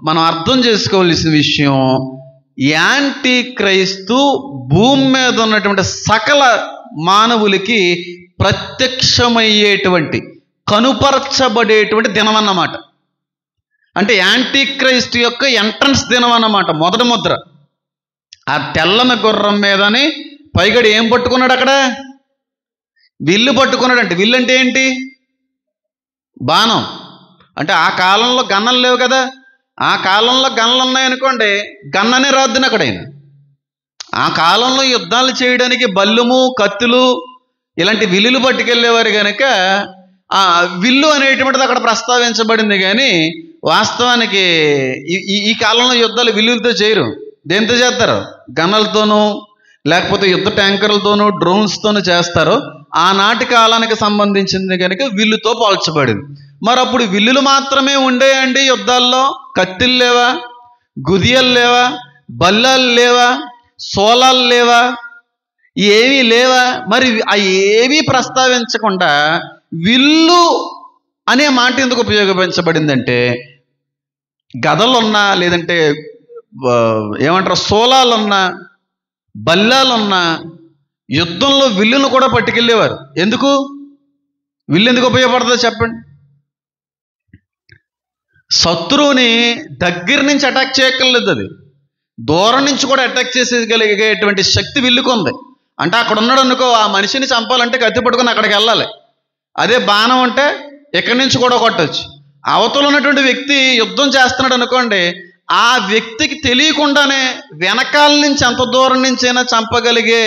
మనం అర్థం చేసుకోవాల్సిన విషయం, యాంటీ క్రైస్తు భూమి మీద ఉన్నటువంటి సకల మానవులకి ప్రత్యక్షమయ్యేటువంటి, కనుపరచబడేటువంటి దినం అన్నమాట. అంటే యాంటీ క్రైస్తు యొక్క ఎంట్రన్స్ దినం అన్నమాట మొదటి ముద్ర. ఆ తెల్లని గుర్రం మీదని పైగడి ఏం పట్టుకున్నాడు? అక్కడ విల్లు పట్టుకున్నాడు. అంటే విల్లు అంటే ఏంటి? బాణం. అంటే ఆ కాలంలో గన్నలు లేవు కదా. ఆ కాలంలో గన్నలు ఉన్నాయనుకోండి, గన్ననే రాద్దును అక్కడైనా. ఆ కాలంలో యుద్ధాలు చేయడానికి బల్లుము, కత్తులు, ఇలాంటి విల్లులు పట్టుకెళ్ళేవారు కనుక ఆ విల్లు అనేటువంటిది అక్కడ ప్రస్తావించబడింది. కానీ వాస్తవానికి ఈ కాలంలో యుద్ధాలు విల్లులతో చేయరు. దేంతో చేస్తారు? గన్నలతోనూ, లేకపోతే యుద్ధ ట్యాంకర్లతోనూ, డ్రోన్స్తోనూ చేస్తారు. ఆనాటి కాలానికి సంబంధించింది కనుక విల్లుతో పోల్చబడింది. మరి అప్పుడు విల్లులు మాత్రమే ఉండేయండి యుద్ధాల్లో? కత్తిలు లేవా? గుదియలు లేవా? బల్లాలు లేవా? సోలాలు లేవా? ఏమీ లేవా? మరి ఏమీ ప్రస్తావించకుండా విల్లు అనే మాట ఎందుకు ఉపయోగించబడిందంటే, గదలున్నా, లేదంటే ఏమంటారు సోలాలున్నా, బల్లాలున్నా యుద్ధంలో విల్లును కూడా పట్టుకెళ్ళేవారు. ఎందుకు? విల్లు ఎందుకు ఉపయోగపడుతుందో చెప్పండి. శత్రువుని దగ్గర నుంచి అటాక్ చేయక్కర్లేదు, అది దూరం నుంచి కూడా అటాక్ చేసేయగలిగేటువంటి శక్తి విల్లుకు ఉంది. అంటే అక్కడ ఉన్నాడు అనుకో, ఆ మనిషిని చంపాలంటే కత్తి పట్టుకుని అక్కడికి వెళ్ళాలి. అదే బాణం అంటే ఎక్కడి నుంచి కూడా కొట్టచ్చు. అవతల ఉన్నటువంటి వ్యక్తి యుద్ధం చేస్తున్నాడు అనుకోండి, ఆ వ్యక్తికి తెలియకుండానే వెనకాల నుంచి ఎంత దూరం నుంచైనా చంపగలిగే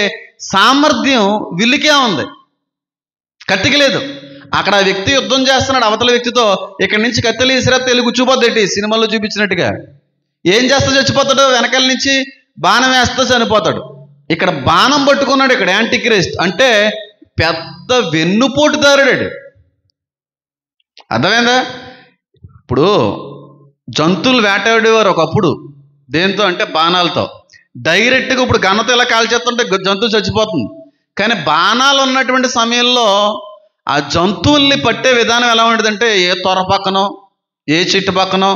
సామర్థ్యం విల్లుకే ఉంది, కత్తికి లేదు. అక్కడ ఆ వ్యక్తి యుద్ధం చేస్తున్నాడు అవతల వ్యక్తితో, ఇక్కడి నుంచి కత్తిలు వేసిరా తెలుగు చూపోద్దేటి సినిమాల్లో చూపించినట్టుగా. ఏం చేస్తా చచ్చిపోతాడు? వెనకాల నుంచి బాణం వేస్తా చనిపోతాడు. ఇక్కడ బాణం పట్టుకున్నాడు. ఇక్కడ యాంటీ క్రైస్ట్ అంటే పెద్ద వెన్నుపోటుదారుడు. అర్థమైందా? ఇప్పుడు జంతువులు వేటాడేవారు ఒకప్పుడు. దేంతో అంటే బాణాలతో. డైరెక్ట్గా ఇప్పుడు గన్నతో ఇలా కాల్చేస్తుంటే జంతువు చచ్చిపోతుంది. కానీ బాణాలు ఉన్నటువంటి సమయంలో ఆ జంతువుల్ని పట్టే విధానం ఎలా ఉండేదంటే, ఏ తొర పక్కనో, ఏ చెట్టు పక్కనో,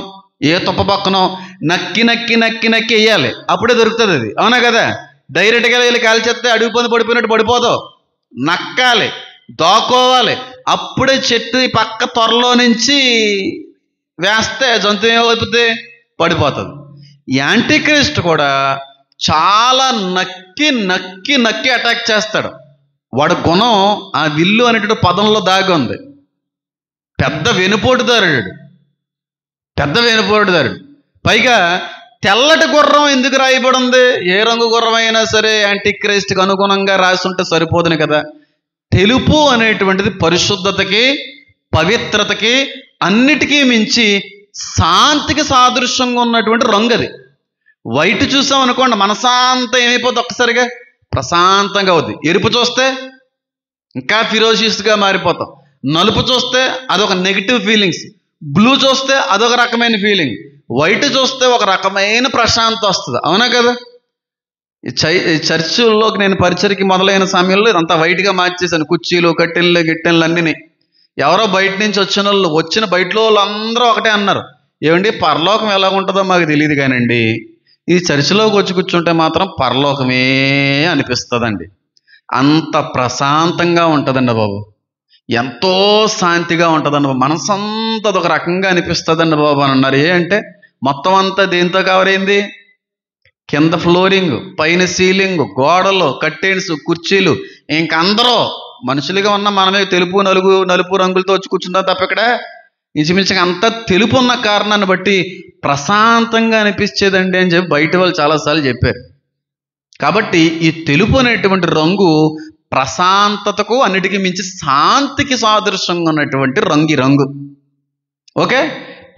ఏ తుప్ప పక్కనో నక్కి నక్కి నక్కి నక్కి వేయాలి, అప్పుడే దొరుకుతుంది అది. అవునా కదా? డైరెక్ట్గా వెళ్ళి కాల్చేస్తే అడుగు పొంది పడిపోయినట్టు పడిపోతావు. నక్కాలి, దాక్కోవాలి, అప్పుడే చెట్టు పక్క త్వరలో నుంచి వేస్తే జంతువు ఏమైపోతే పడిపోతుంది. యాంటీ క్రైస్ట్ కూడా చాలా నక్కి నక్కి నక్కి అటాక్ చేస్తాడు. వాడు గుణం ఆ విల్లు అనేటువంటి పదంలో దాగి ఉంది. పెద్ద వెనుపోటుదారుడు. పైగా తెల్లటి గుర్రం ఎందుకు రాయబడి ఉంది? ఏ రంగు గుర్రం అయినా సరే యాంటిక్రైస్ట్కి అనుగుణంగా రాసి ఉంటే సరిపోదును కదా. తెలుపు అనేటువంటిది పరిశుద్ధతకి, పవిత్రతకి, అన్నిటికీ మించి శాంతికి సాదృశ్యంగా ఉన్నటువంటి రంగు అది. వైట్ చూసాం అనుకోండి, మనసాంతం ఏమైపోతుంది, ఒక్కసారిగా ప్రశాంతంగా అవుద్ది. ఎరుపు చూస్తే ఇంకా ఫిరోషియస్గా మారిపోతాం. నలుపు చూస్తే అదొక నెగిటివ్ ఫీలింగ్స్. బ్లూ చూస్తే అదొక రకమైన ఫీలింగ్. వైట్ చూస్తే ఒక రకమైన ప్రశాంతత వస్తుంది. అవునా కదా? ఈ చర్చిల్లోకి నేను పరిచయకి మొదలైన సమయంలో ఇదంతా వైట్గా మార్చేశాను. కుర్చీలు, కట్టెళ్ళు, గిట్టెళ్ళు అన్నీ. ఎవరో బయట నుంచి వచ్చిన బయటలో వాళ్ళందరూ ఒకటే అన్నారు, ఏమండి పరలోకం ఎలా ఉంటుందో మాకు తెలియదు కానండి, ఈ చర్చిలోకి వచ్చి కూర్చుంటే మాత్రం పరలోకమే అనిపిస్తుందండి. అంత ప్రశాంతంగా ఉంటుందండి బాబు, ఎంతో శాంతిగా ఉంటుందండి బాబు, మనసంతా అదొక రకంగా అనిపిస్తుందండి బాబు అని అన్నారు. అంటే మొత్తం అంతా దేంతో కవర్ అయింది? కింద ఫ్లోరింగ్, పైన సీలింగ్, గోడలు, కర్టెన్స్, కుర్చీలు. ఇంకందరూ మనుషులుగా ఉన్న మనమే నలుపు రంగులతో వచ్చి కూర్చుంటాం తప్ప ఇక్కడ ఇంచుమించుగా అంతా తెలుపు ఉన్న కారణాన్ని బట్టి ప్రశాంతంగా అనిపించేదండి అని చెప్పి బయట వాళ్ళు చాలాసార్లు చెప్పారు. కాబట్టి ఈ తెలుపు అనేటువంటి రంగు ప్రశాంతతకు, అన్నిటికీ మించి శాంతికి సాదృశ్యంగా ఉన్నటువంటి రంగు. ఓకే.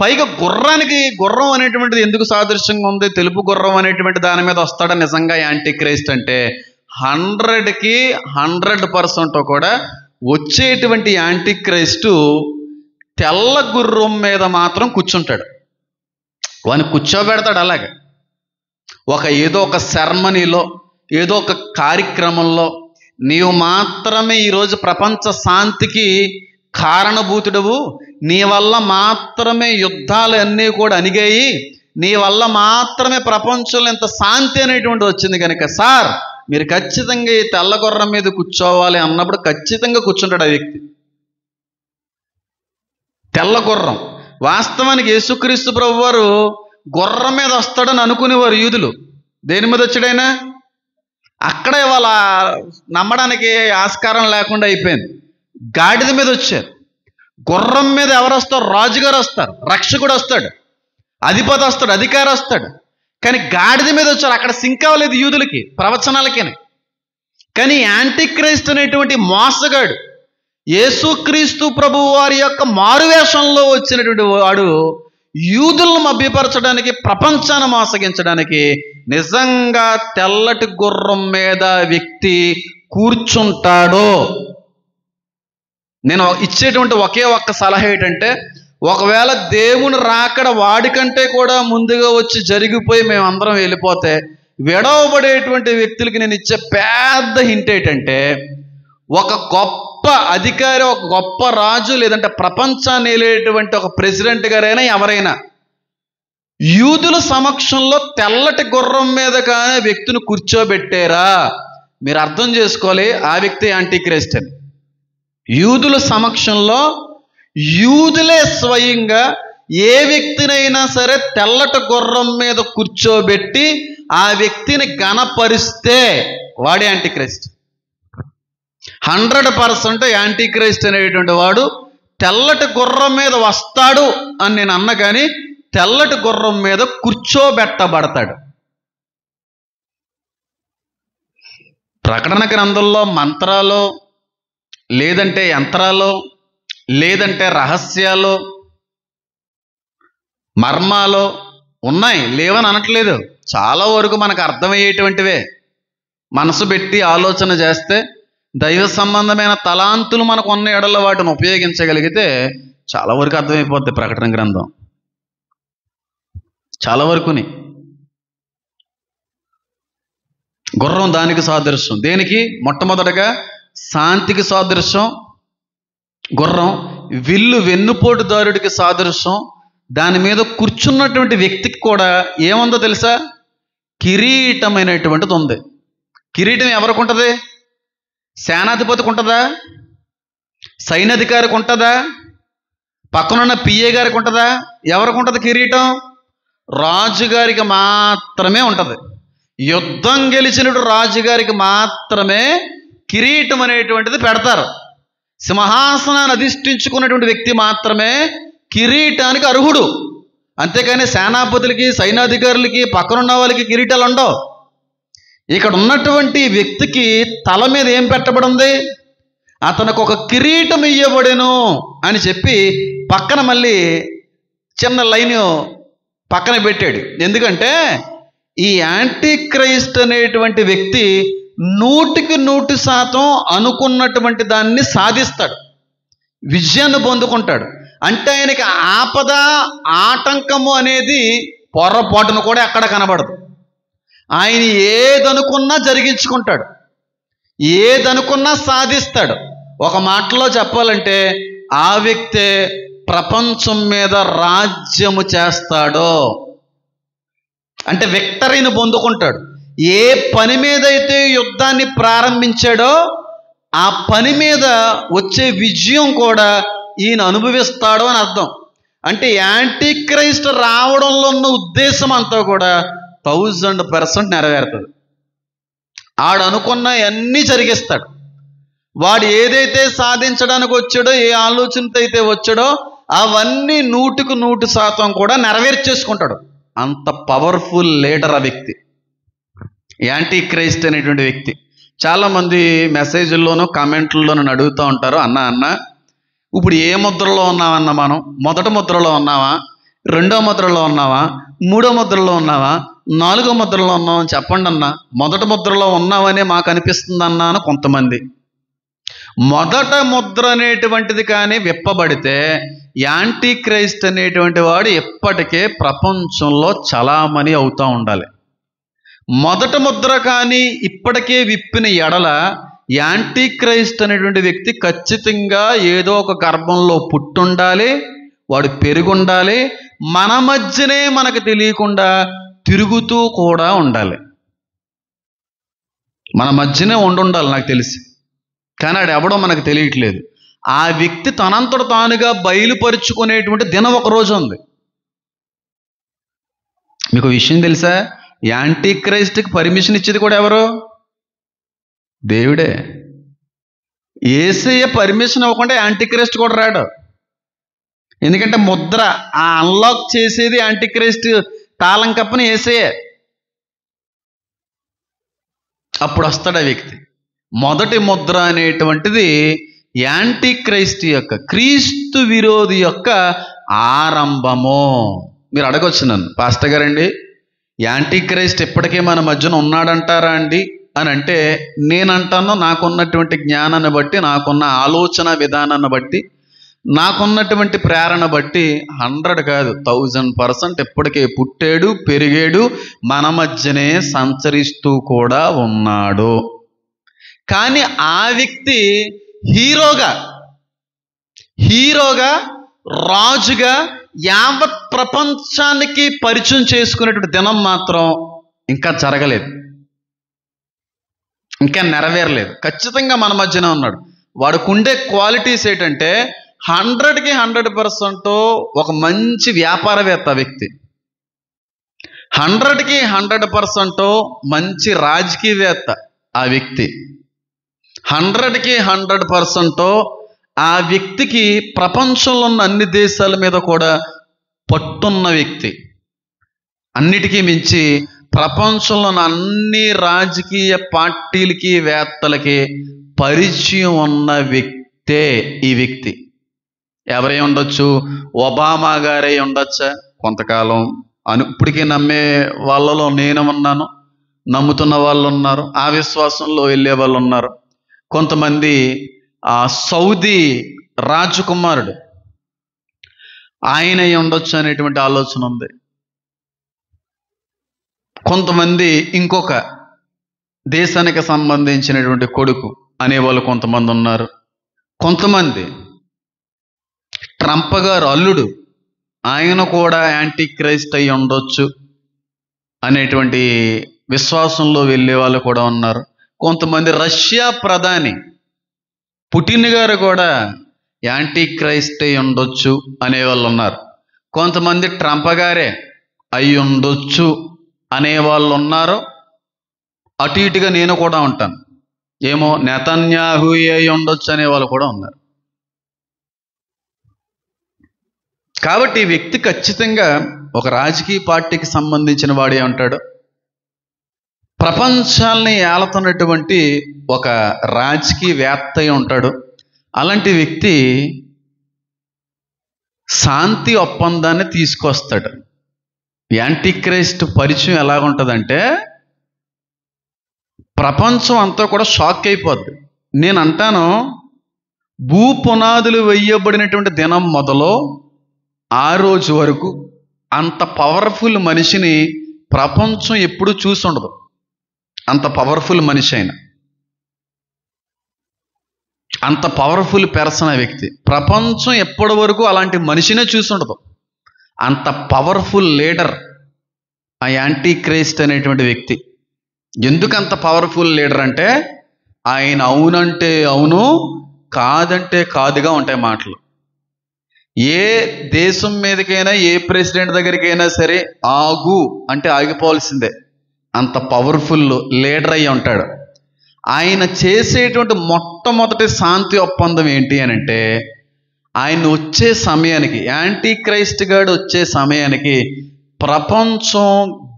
పైగా గుర్రం అనేటువంటిది ఎందుకు సాదృశ్యంగా ఉంది? తెలుపు గుర్రం అనేటువంటి దాని మీద వస్తాడా నిజంగా యాంటిక్రైస్ట్ అంటే 100కి 100% కూడా వచ్చేటువంటి యాంటిక్రైస్టు తెల్ల గుర్రం మీద మాత్రం కూర్చుంటాడు. వాని కూర్చోబెడతాడు. అలాగే ఏదో ఒక సెర్మనీలో, ఏదో ఒక కార్యక్రమంలో నీవు మాత్రమే ఈరోజు ప్రపంచ శాంతికి కారణభూతుడవు, నీ వల్ల మాత్రమే యుద్ధాలు అన్నీ కూడా అణిగాయి, నీ వల్ల మాత్రమే ప్రపంచంలో ఇంత శాంతి అనేటువంటి వచ్చింది కనుక సార్ మీరు ఖచ్చితంగా ఈ తెల్ల గుర్రం మీద కూర్చోవాలి అన్నప్పుడు ఖచ్చితంగా కూర్చుంటాడు ఆ వ్యక్తి. తెల్ల గుర్రం. వాస్తవానికి యేసుక్రీస్తు ప్రభు వారు గుర్రం మీద వస్తాడని అనుకునేవారు యూదులు. దేని మీద వచ్చాడైనా? అక్కడే వాళ్ళ నమ్మడానికి ఆస్కారం లేకుండా అయిపోయింది. గాడిద మీద వచ్చారు. గుర్రం మీద ఎవరు వస్తారు? రాజుగారు వస్తారు, రక్షకుడు వస్తాడు, అధిపతి వస్తాడు, అధికారి వస్తాడు. కానీ గాడిద మీద వచ్చారు. అక్కడ సింక్ అవ్వలేదు యూదులకి, ప్రవచనాలకి. కానీ యాంటిక్రైస్ట్ అనేటువంటి మోసగాడు, యేసుక్రీస్తు ప్రభు వారి యొక్క మారువేషంలో వచ్చినటువంటి వాడు యూదులను మభ్యపరచడానికి, ప్రపంచాన్ని మోసగించడానికి నిజంగా తెల్లటి గుర్రం మీద వ్యక్తి కూర్చుంటాడో. నేను ఇచ్చేటువంటి ఒకే ఒక్క సలహా ఏంటంటే, ఒకవేళ దేవుని రాకడ వాడికంటే కూడా ముందుగా వచ్చి జరిగిపోయి మేమందరం వెళ్ళిపోతే విడవబడేటువంటి వ్యక్తులకి నేను ఇచ్చే పెద్ద హింట్ ఏంటంటే, ఒక గొప్ప అధికారి, ఒక గొప్ప రాజు, లేదంటే ప్రపంచాన్ని వెళ్ళేటువంటి ఒక ప్రెసిడెంట్ గారైనా ఎవరైనా యూదుల సమక్షంలో తెల్లటి గుర్రం మీద కానీ వ్యక్తిని కూర్చోబెట్టారా, మీరు అర్థం చేసుకోవాలి ఆ వ్యక్తి యాంటిక్రైస్ట్ అని. యూదుల సమక్షంలో యూదులే స్వయంగా ఏ వ్యక్తినైనా సరే తెల్లటి గుర్రం మీద కూర్చోబెట్టి ఆ వ్యక్తిని ఘనపరిస్తే వాడే యాంటిక్రైస్ట్. 100% యాంటిక్రైస్ట్ అనేటువంటి వాడు తెల్లటి గుర్రం మీద వస్తాడు అని నేను అన్న, కానీ తెల్లటి గుర్రం మీద కూర్చోబెట్టబడతాడు. ప్రకటన గ్రంథంలో మంత్రాలు, లేదంటే యంత్రాలు, లేదంటే రహస్యాలు, మర్మాలు ఉన్నాయి, లేవని అనట్లేదు. చాలా వరకు మనకు అర్థమయ్యేటువంటివే. మనసు పెట్టి ఆలోచన చేస్తే దైవ సంబంధమైన తలాంతులు మనకు ఉన్న ఎడల వాటిని ఉపయోగించగలిగితే చాలా వరకు అర్థమైపోద్ది ప్రకటన గ్రంథం. చాలా వరకుని. గుర్రం దానికి సాదృశ్యం. దేనికి? మొట్టమొదటగా శాంతికి సాదృశ్యం గుర్రం. విల్లు వెన్నుపోటుదారుడికి సాదృశ్యం. దాని మీద కూర్చున్నటువంటి వ్యక్తికి కూడా ఏముందో తెలుసా? కిరీటమైనటువంటిది ఉంది. కిరీటం ఎవరికి ఉంటుంది? సేనాధిపతికి ఉంటుందా? సైన్యాధికారికి ఉంటుందా? పక్కనున్న పిఏ గారికి ఉంటుందా? ఎవరికి ఉంటుంది కిరీటం? రాజుగారికి మాత్రమే ఉంటుంది. యుద్ధం గెలిచినటువంటి రాజుగారికి మాత్రమే కిరీటం అనేటువంటిది పెడతారు. సింహాసనాన్ని అధిష్ఠించుకున్నటువంటి వ్యక్తి మాత్రమే కిరీటానికి అర్హుడు. అంతేకాని సేనాపతులకి, సైన్యాధికారులకి, పక్కనున్న వాళ్ళకి కిరీటాలు ఉండవు. ఇక్కడ ఉన్నటువంటి వ్యక్తికి తల మీద ఏం పెట్టబడింది? అతనికి ఒక కిరీటం ఇయ్యబడెను అని చెప్పి పక్కన మళ్ళీ చిన్న లైన్ పక్కన పెట్టాడు. ఎందుకంటే ఈ యాంటీ క్రైస్ట్ అనేటువంటి వ్యక్తి 100% అనుకున్నటువంటి దాన్ని సాధిస్తాడు, విజయాన్ని పొందుకుంటాడు. అంటే ఆయనకి ఆపద, ఆటంకము అనేది పొరపాటును కూడా ఎక్కడ కనబడదు. ఆయన ఏదనుకున్నా జరిగించుకుంటాడు, ఏదనుకున్నా సాధిస్తాడు. ఒక మాటలో చెప్పాలంటే ఆ వ్యక్తే ప్రపంచం మీద రాజ్యము చేస్తాడో, అంటే విక్టరీని పొందుకుంటాడు. ఏ పని మీద అయితే యుద్ధాన్ని ప్రారంభించాడో ఆ పని మీద వచ్చే విజయం కూడా ఈయన అనుభవిస్తాడు అని అర్థం. అంటే యాంటీ క్రైస్ట్ రావడంలో ఉన్న ఉద్దేశం అంతా కూడా 1000% నెరవేరుతుంది. ఆడు అనుకున్న అన్నీ జరిగిస్తాడు. వాడు ఏదైతే సాధించడానికి వచ్చాడో, ఏ ఆలోచనతో అయితే వచ్చాడో అవన్నీ 100% కూడా నెరవేర్చేసుకుంటాడు. అంత పవర్ఫుల్ లీడర్ ఆ వ్యక్తి, యాంటీ క్రైస్ట్ అనేటువంటి వ్యక్తి. చాలామంది మెసేజ్ల్లోనూ కామెంట్లలోనూ అడుగుతూ ఉంటారు, అన్న ఇప్పుడు ఏ ముద్రలో ఉన్నామన్నా మనం? మొదటి ముద్రలో ఉన్నావా, రెండో ముద్రలో ఉన్నావా, మూడో ముద్రలో ఉన్నావా, నాలుగో ముద్రలో ఉన్నామని చెప్పండి అన్న. మొదటి ముద్రలో ఉన్నావనే మాకు అనిపిస్తుంది అన్నా అని కొంతమంది. మొదట ముద్ర అనేటువంటిది కానీ విప్పబడితే యాంటీ క్రైస్ట్ అనేటువంటి వాడు ఎప్పటికే ప్రపంచంలో చలామణి అవుతూ ఉండాలి. మొదటి ముద్ర కానీ ఇప్పటికే విప్పిన ఎడల యాంటీ క్రైస్ట్ అనేటువంటి వ్యక్తి ఖచ్చితంగా ఏదో ఒక గర్భంలో పుట్టుండాలి, వాడు పెరుగుండాలి, మన మధ్యనే మనకు తెలియకుండా తిరుగుతూ కూడా ఉండాలి. మన మధ్యనే ఉండాలి నాకు తెలిసి, కానీ ఆడు ఎవడో మనకు తెలియట్లేదు. ఆ వ్యక్తి తనంతట తానుగా బయలుపరుచుకునేటువంటి దినం ఒక రోజు ఉంది. మీకు విషయం తెలుసా? యాంటీ క్రైస్ట్కి పర్మిషన్ ఇచ్చేది కూడా ఎవరు? దేవుడే. యేసయ్య పర్మిషన్ ఇవ్వకుండా యాంటీ క్రైస్ట్ కూడా రాడు. ఎందుకంటే ముద్ర ఆ అన్లాక్ చేసేది యాంటీ క్రైస్ట్ తాళం కప్పని యేసయ్యే. అప్పుడు వస్తాడు ఆ వ్యక్తి. మొదటి ముద్ర అనేటువంటిది యాంటీ క్రైస్ట్ యొక్క, క్రీస్తు విరోధి యొక్క ఆరంభము. మీరు అడగొచ్చు నన్ను, పాస్టర్ గారండి యాంటీ క్రైస్ట్ ఇప్పటికే మన మధ్యన ఉన్నాడంటారా అండి అని అంటే, నేనంటాను నాకున్నటువంటి జ్ఞానాన్ని బట్టి, నాకున్న ఆలోచన విధానాన్ని బట్టి, నాకున్నటువంటి ప్రేరణ బట్టి 100 కాదు 1000% ఇప్పటికే పుట్టాడు, పెరిగాడు, మన మధ్యనే సంచరిస్తూ కూడా ఉన్నాడు. కానీ ఆ వ్యక్తి హీరోగా రాజుగా యావత్ ప్రపంచానికి పరిచయం చేసుకునేటువంటి దినం మాత్రం ఇంకా జరగలేదు, ఇంకా నెరవేరలేదు. ఖచ్చితంగా మన మధ్యనే ఉన్నాడు. వాడికి ఉండే క్వాలిటీస్ ఏంటంటే 100కి 100% ఒక మంచి వ్యాపారవేత్త వ్యక్తి, 100కి 100% మంచి రాజకీయవేత్త ఆ వ్యక్తి, 100కి 100% ఆ వ్యక్తికి ప్రపంచంలో ఉన్న అన్ని దేశాల మీద కూడా పట్టున్న వ్యక్తి, అన్నిటికీ మించి ప్రపంచంలో ఉన్న అన్ని రాజకీయ పార్టీలకి వేత్తలకి పరిచయం ఉన్న వ్యక్తే ఈ వ్యక్తి. ఎవరై ఉండొచ్చు? ఒబామా గారై ఉండొచ్చా కొంతకాలం. ఇప్పటికీ నమ్మే వాళ్ళలో నేను ఉన్నాను, నమ్ముతున్న వాళ్ళు ఉన్నారు, ఆ విశ్వాసంలో వెళ్ళే వాళ్ళు ఉన్నారు. కొంతమంది సౌదీ రాజకుమారుడు ఆయన ఉండొచ్చు అనేటువంటి ఆలోచన ఉంది. కొంతమంది ఇంకొక దేశానికి సంబంధించినటువంటి కొడుకు అనేవాళ్ళు కొంతమంది ఉన్నారు. కొంతమంది ట్రంప్ గారు అల్లుడు, ఆయన కూడా యాంటీ క్రైస్ట్ అయి ఉండొచ్చు అనేటువంటి విశ్వాసంలో వెళ్ళే వాళ్ళు కూడా ఉన్నారు. కొంతమంది రష్యా ప్రధాని పుటిన్ గారు కూడా యాంటీ క్రైస్ట్ అయి ఉండొచ్చు అనేవాళ్ళు ఉన్నారు. కొంతమంది ట్రంప్ గారే అయి ఉండొచ్చు అనేవాళ్ళు ఉన్నారు. అటు ఇటుగా నేను కూడా ఉంటాను. ఏమో నెతన్యాహు అయి ఉండొచ్చు అనే వాళ్ళు కూడా ఉన్నారు. కాబట్టి ఈ వ్యక్తి ఖచ్చితంగా ఒక రాజకీయ పార్టీకి సంబంధించిన వాడే ఉంటాడు. ప్రపంచాల్ని ఏలుతున్నటువంటి ఒక రాజకీయవేత్త అయి ఉంటాడు. అలాంటి వ్యక్తి శాంతి ఒప్పందాన్ని తీసుకొస్తాడు. యాంటీక్రైస్ట్ పరిచయం ఎలాగుంటుందంటే ప్రపంచం అంతా కూడా షాక్ అయిపోద్ది. నేను అంటాను, భూ పునాదులు వేయబడినటువంటి దినం మొదలు ఆ రోజు వరకు అంత పవర్ఫుల్ మనిషిని ప్రపంచం ఎప్పుడూ చూసి ఉండదు. అంత పవర్ఫుల్ మనిషి అయిన, అంత పవర్ఫుల్ పర్సన్ ఆ వ్యక్తి. ప్రపంచం ఎప్పటి వరకు అలాంటి మనిషినే చూసి ఉండదు. అంత పవర్ఫుల్ లీడర్ ఆ యాంటీక్రైస్ట్ అనేటువంటి వ్యక్తి. ఎందుకు అంత పవర్ఫుల్ లీడర్ అంటే ఆయన అవునంటే అవును, కాదంటే కాదుగా ఉంటాయి మాటలు. ఏ దేశం మీదకైనా, ఏ ప్రెసిడెంట్ దగ్గరికైనా సరే ఆగు అంటే ఆగిపోవాల్సిందే. అంత పవర్ఫుల్ లీడర్ అయ్యి ఉంటాడు. ఆయన చేసేటువంటి మొట్టమొదటి శాంతి ఒప్పందం ఏంటి అని అంటే, ఆయన వచ్చే సమయానికి, యాంటీ క్రైస్ట్ గాడు వచ్చే సమయానికి ప్రపంచం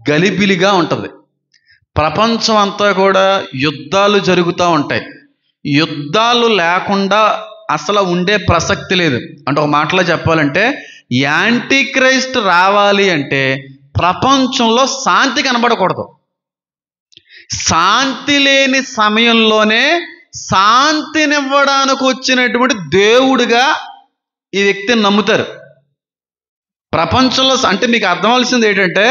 గలిబిలిగా ఉంటుంది. ప్రపంచం అంతా కూడా యుద్ధాలు జరుగుతూ ఉంటాయి. యుద్ధాలు లేకుండా అసలు ఉండే ప్రసక్తి లేదు. అంటే ఒక మాటలో చెప్పాలంటే, యాంటీ క్రైస్ట్ రావాలి అంటే ప్రపంచంలో శాంతి కనబడకూడదు. శాంతి లేని సమయంలోనే శాంతినివ్వడానికి వచ్చినటువంటి దేవుడిగా ఈ వ్యక్తిని నమ్ముతారు ప్రపంచంలో. అంటే మీకు అర్థమవలసింది ఏంటంటే,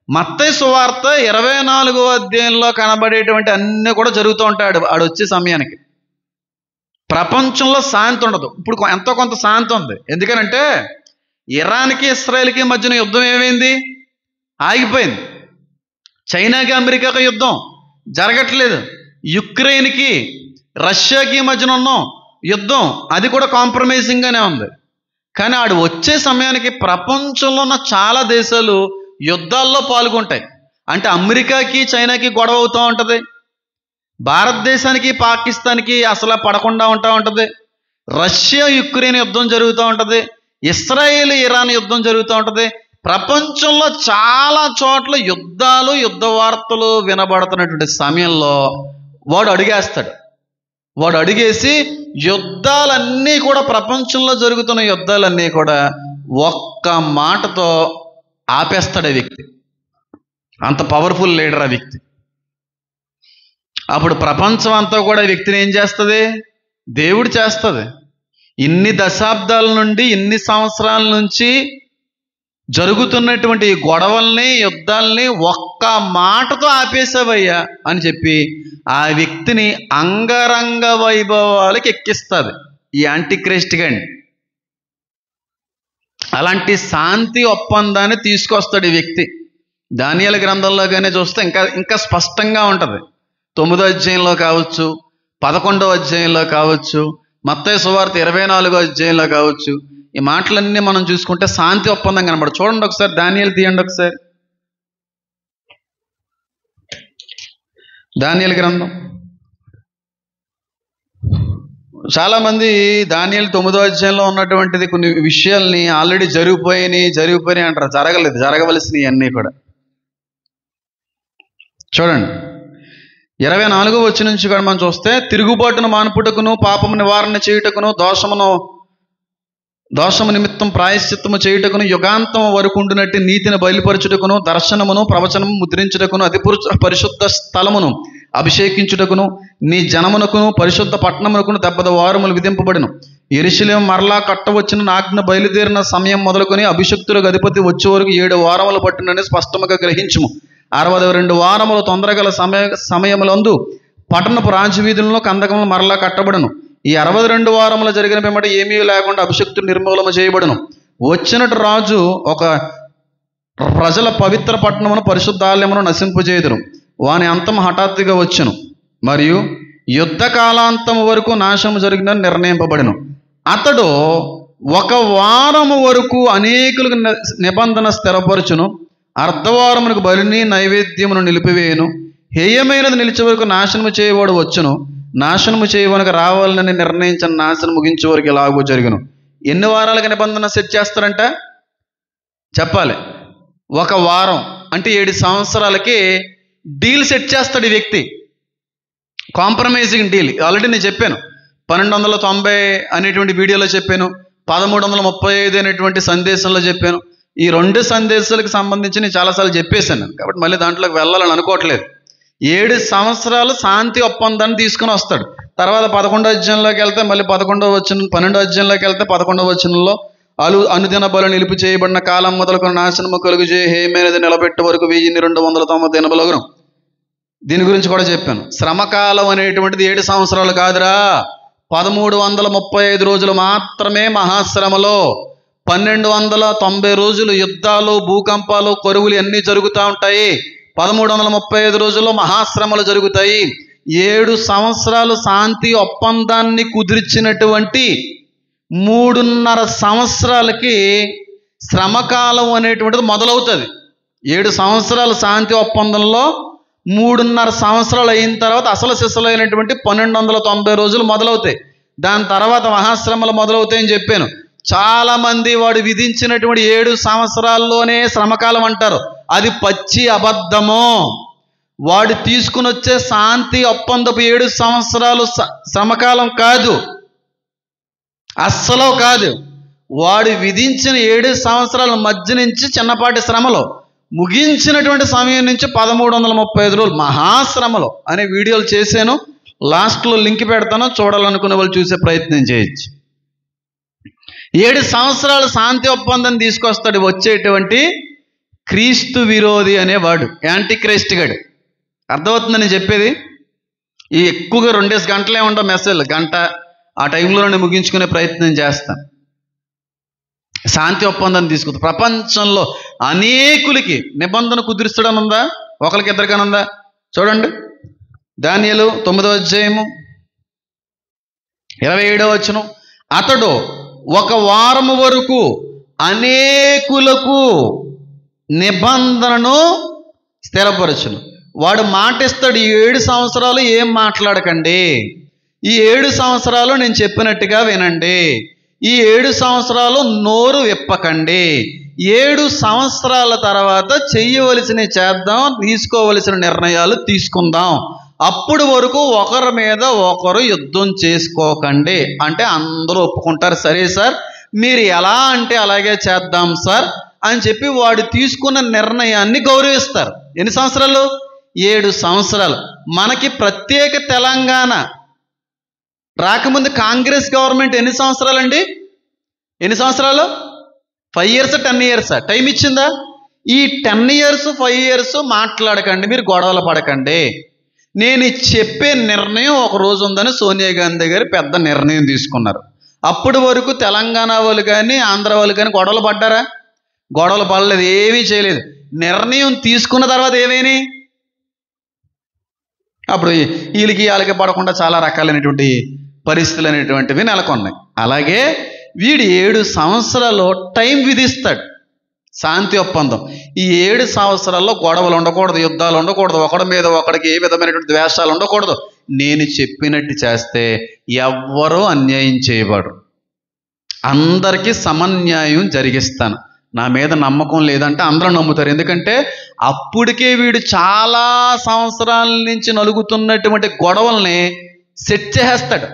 మత్తయి సువార్త 24వ అధ్యాయంలో కనబడేటువంటి అన్నీ కూడా జరుగుతూ ఉంటాడు ఆడు వచ్చే సమయానికి. ప్రపంచంలో శాంతి ఉండదు. ఇప్పుడు ఎంతో కొంత శాంతి ఉంది. ఎందుకనంటే ఇరాన్కి ఇస్రాయేల్కి మధ్యన యుద్ధం ఏమైంది? ఆగిపోయింది. చైనాకి అమెరికాకి యుద్ధం జరగట్లేదు. యుక్రెయిన్కి రష్యాకి మధ్యన ఉన్న యుద్ధం అది కూడా కాంప్రమైజింగ్గానే ఉంది. కానీ ఆడు వచ్చే సమయానికి ప్రపంచంలో ఉన్న చాలా దేశాలు యుద్ధాల్లో పాల్గొంటాయి. అంటే అమెరికాకి చైనాకి గొడవ అవుతూ ఉంటుంది. భారతదేశానికి పాకిస్తాన్కి అసలు పడకుండా ఉంటా ఉంటుంది. రష్యా యుక్రెయిన్ యుద్ధం జరుగుతూ ఉంటుంది. ఇస్రాయేల్ ఇరాన్ యుద్ధం జరుగుతూ ఉంటుంది. ప్రపంచంలో చాలా చోట్ల యుద్ధాలు, యుద్ధ వార్తలు వినబడుతున్నటువంటి సమయంలో వాడు అడిగేస్తాడు. వాడు అడిగేసి యుద్ధాలన్నీ కూడా, ప్రపంచంలో జరుగుతున్న యుద్ధాలన్నీ కూడా ఒక్క మాటతో ఆపేస్తాడు ఆ వ్యక్తి. అంత పవర్ఫుల్ లీడర్ ఆ వ్యక్తి. అప్పుడు ప్రపంచం అంతా కూడా ఈ వ్యక్తిని ఏం చేస్తుంది? దేవుడు చేస్తుంది. ఇన్ని దశాబ్దాల నుండి, ఇన్ని సంవత్సరాల నుంచి జరుగుతున్నటువంటి గొడవల్ని, యుద్ధాలని ఒక్క మాటతో ఆపేసావయ్యా అని చెప్పి ఆ వ్యక్తిని అంగరంగ వైభవాలకి ఎక్కిస్తుంది ఈ యాంటీక్రైస్ట్ గాని. అలాంటి శాంతి ఒప్పందాన్ని తీసుకొస్తాడు ఈ వ్యక్తి. దానియేలు గ్రంథంలోగానే చూస్తే ఇంకా స్పష్టంగా ఉంటుంది. 9వ అధ్యాయంలో కావచ్చు, 11వ అధ్యాయంలో కావచ్చు, మత్తయి సువార్త 24వ అధ్యాయంలో కావచ్చు, ఈ మాటలన్నీ మనం చూసుకుంటే శాంతి ఒప్పందం కనబడు. చూడండి ఒకసారి, దానియేలు తీయండి ఒకసారి. దానియేలు గ్రంథం. చాలామంది దానియేలు 9వ అధ్యాయంలో ఉన్నటువంటిది కొన్ని విషయాల్ని ఆల్రెడీ జరిగిపోయినాయి అంటారు. జరగలేదు, జరగవలసినవి అన్నీ కూడా. చూడండి 24వ వచనం నుంచి కూడా మనం చూస్తే, తిరుగుబాటును మాన్పుటకును, పాపము నివారణ చేయుటకును, దోషము నిమిత్తం ప్రాయశ్చిత్తము చేయుటకును, యుగాంతం వరకు ఉండునట్టి నీతిని బయలుపరచుటకును, దర్శనమును ప్రవచనము ముద్రించుటకును, అతి పరిశుద్ధ స్థలమును అభిషేకించుటకును, నీ జనమునకును పరిశుద్ధ పట్టణమునకును 70 వారములు విధింపబడిను. యెరూషలేము మరలా కట్టవచ్చిన ఆజ్ఞ బయలుదేరిన సమయం మొదలుకొని అభిషక్తులకు అధిపతి వచ్చే వరకు 7 వారములు పట్టునని స్పష్టముగా గ్రహించుము. 62 వారములు తొందరగల సమయములందు పట్టణపు రాజవీధులను, కందకములు మరలా కట్టబడును. ఈ 62 వారములు జరిగిన పిమ్మట ఏమీ లేకుండా అభిషక్తులు నిర్మూలన చేయబడును. వచ్చినట్టు రాజు ఒక ప్రజల పవిత్ర పట్టణమును, పరిశుద్ధాలయమును నశింపజేయుదురు. వాని అంతం హఠాత్తుగా వచ్చును, మరియు యుద్ధ కాలాంతము వరకు నాశనము జరిగిన నిర్ణయింపబడిను. అతడు 1 వారము వరకు అనేకులకు నిబంధన స్థిరపరచును. అర్ధవారమునకు బలిని నైవేద్యమును నిలిపివేయును. హేయమైనది నిలిచే వరకు నాశనము చేయవాడు వచ్చును. నాశనము చేయవనక రావాలని నిర్ణయించిన నాశనం ముగించే వరకు ఎలాగో జరుగును. ఎన్ని వారాలకి నిబంధన సెట్ చేస్తారంట చెప్పాలి. 1 వారం అంటే 7 సంవత్సరాలకి డీల్ సెట్ చేస్తాడు ఈ వ్యక్తి. Compromising deal. ఆల్రెడీ నేను చెప్పాను, 1290 అనేటువంటి వీడియోలో చెప్పాను, 1335 అనేటువంటి సందేశంలో చెప్పాను. ఈ 2 సందేశాలకు సంబంధించి నేను చాలాసార్లు చెప్పేశాను కాబట్టి మళ్ళీ దాంట్లోకి వెళ్ళాలని అనుకోవట్లేదు. 7 సంవత్సరాలు శాంతి ఒప్పందాన్ని తీసుకుని వస్తాడు. తర్వాత 11వ అధ్యాయంలోకి వెళ్తే మళ్ళీ 11వ వచనం, 12వ అధ్యాయంలోకి వెళ్తే 11వ వచనంలో అనుదిన బలు నిలుపు చేయబడిన కాలం మొదలుకొని నాశనము కలుగు చేయ హేమైనది నిలబెట్టే వరకు 1290 దినములగును. దీని గురించి కూడా చెప్పాను. శ్రమకాలం అనేటువంటిది 7 సంవత్సరాలు కాదురా, 1335 రోజులు మాత్రమే మహాశ్రమలో. 1290 రోజులు యుద్ధాలు, భూకంపాలు, కరువులు అన్నీ జరుగుతూ ఉంటాయి. 1335 రోజుల్లో మహాశ్రమలు జరుగుతాయి. 7 సంవత్సరాలు శాంతి ఒప్పందాన్ని కుదిర్చినటువంటి 3.5 సంవత్సరాలకి శ్రమకాలం అనేటువంటిది మొదలవుతుంది. 7 సంవత్సరాలు శాంతి ఒప్పందంలో 3.5 సంవత్సరాలు అయిన తర్వాత అసలు సిసలైనటువంటి 1290 రోజులు మొదలవుతాయి. దాని తర్వాత మహాశ్రమలు మొదలవుతాయని చెప్పాను. చాలామంది వాడు విధించినటువంటి 7 సంవత్సరాల్లోనే శ్రమకాలం అంటారు. అది పచ్చి అబద్ధము. వాడు తీసుకుని వచ్చే శాంతి ఒప్పందపు 7 సంవత్సరాలు శ్రమకాలం కాదు, అస్సలు కాదు. వాడు విధించిన 7 సంవత్సరాల మధ్య నుంచి చిన్నపాటి శ్రమలో ముగించినటువంటి సమయం నుంచి 1335 రోజులు మహాశ్రమలో అనే వీడియోలు చేశాను. లాస్ట్లో లింక్ పెడతాను, చూడాలనుకునే వాళ్ళు చూసే ప్రయత్నం చేయొచ్చు. 7 సంవత్సరాలు శాంతి ఒప్పందం తీసుకొస్తాడు వచ్చేటువంటి క్రీస్తు విరోధి అనేవాడు, యాంటీ క్రైస్ట్ గడు. అర్థమవుతుందని నేను చెప్పేది. ఈ ఎక్కువగా 2 గంటలే ఉండవు మెసేజ్లు, గంట ఆ టైంలోనే ముగించుకునే ప్రయత్నం చేస్తాను. శాంతి ఒప్పందాన్ని తీసుకుంది. ప్రపంచంలో అనేకులకి నిబంధన కుదురుస్తాడని ఉందా? ఒకరికి ఇద్దరికని ఉందా? చూడండి, దానియేలు 9వ అధ్యాయము 27వ వచనం. అతడు 1 వారము వరకు అనేకులకు నిబంధనను స్థిరపరచును. వాడు మాటిస్తాడు, ఈ 7 సంవత్సరాలు ఏం మాట్లాడకండి, ఈ 7 సంవత్సరాలు నేను చెప్పినట్టుగా వినండి, ఈ 7 సంవత్సరాలు నోరు విప్పకండి, 7 సంవత్సరాల తర్వాత చెయ్యవలసినవి చేద్దాం, తీసుకోవలసిన నిర్ణయాలు తీసుకుందాం, అప్పుడు వరకు ఒకరి మీద ఒకరు యుద్ధం చేసుకోకండి అంటే అందరూ ఒప్పుకుంటారు. సరే సార్, మీరు ఎలా అంటే అలాగే చేద్దాం సార్ అని చెప్పి వాడు తీసుకున్న నిర్ణయాన్ని గౌరవిస్తారు. ఎన్ని సంవత్సరాలు? 7 సంవత్సరాలు. మనకి ప్రత్యేక తెలంగాణ రాకముందు కాంగ్రెస్ గవర్నమెంట్ ఎన్ని సంవత్సరాలండి? ఎన్ని సంవత్సరాలు? 5 years 10 years టైం ఇచ్చిందా? ఈ 10 years 5 years మాట్లాడకండి, మీరు గొడవలు పడకండి. నేను చెప్పే నిర్ణయం ఒక రోజు ఉందని సోనియా గాంధీ గారు పెద్ద నిర్ణయం తీసుకున్నారు. అప్పటి వరకు తెలంగాణ వాళ్ళు కానీ ఆంధ్ర వాళ్ళు కానీ గొడవలు పడ్డారా? గొడవలు పడలేదు, ఏమీ చేయలేదు. నిర్ణయం తీసుకున్న తర్వాత ఏమైనాయి? అప్పుడు వీళ్ళకి పడకుండా చాలా రకాలైనటువంటి పరిస్థితులు అనేటువంటివి నెలకొన్నాయి. అలాగే వీడు 7 సంవత్సరాలు టైం విధిస్తాడు శాంతి ఒప్పందం. ఈ 7 సంవత్సరాల్లో గొడవలు ఉండకూడదు, యుద్ధాలు ఉండకూడదు, ఒకడి మీద ఒకడికి ఏ విధమైనటువంటి ద్వేషాలు ఉండకూడదు. నేను చెప్పినట్టు చేస్తే ఎవ్వరూ అన్యాయం చేయబడరు, అందరికీ సమన్యాయం జరిగిస్తాను. నా మీద నమ్మకం లేదంటే అందరూ నమ్ముతారు. ఎందుకంటే అప్పటికే వీడు చాలా సంవత్సరాల నుంచి నలుగుతున్నటువంటి గొడవల్ని సెట్ చేసేస్తాడు.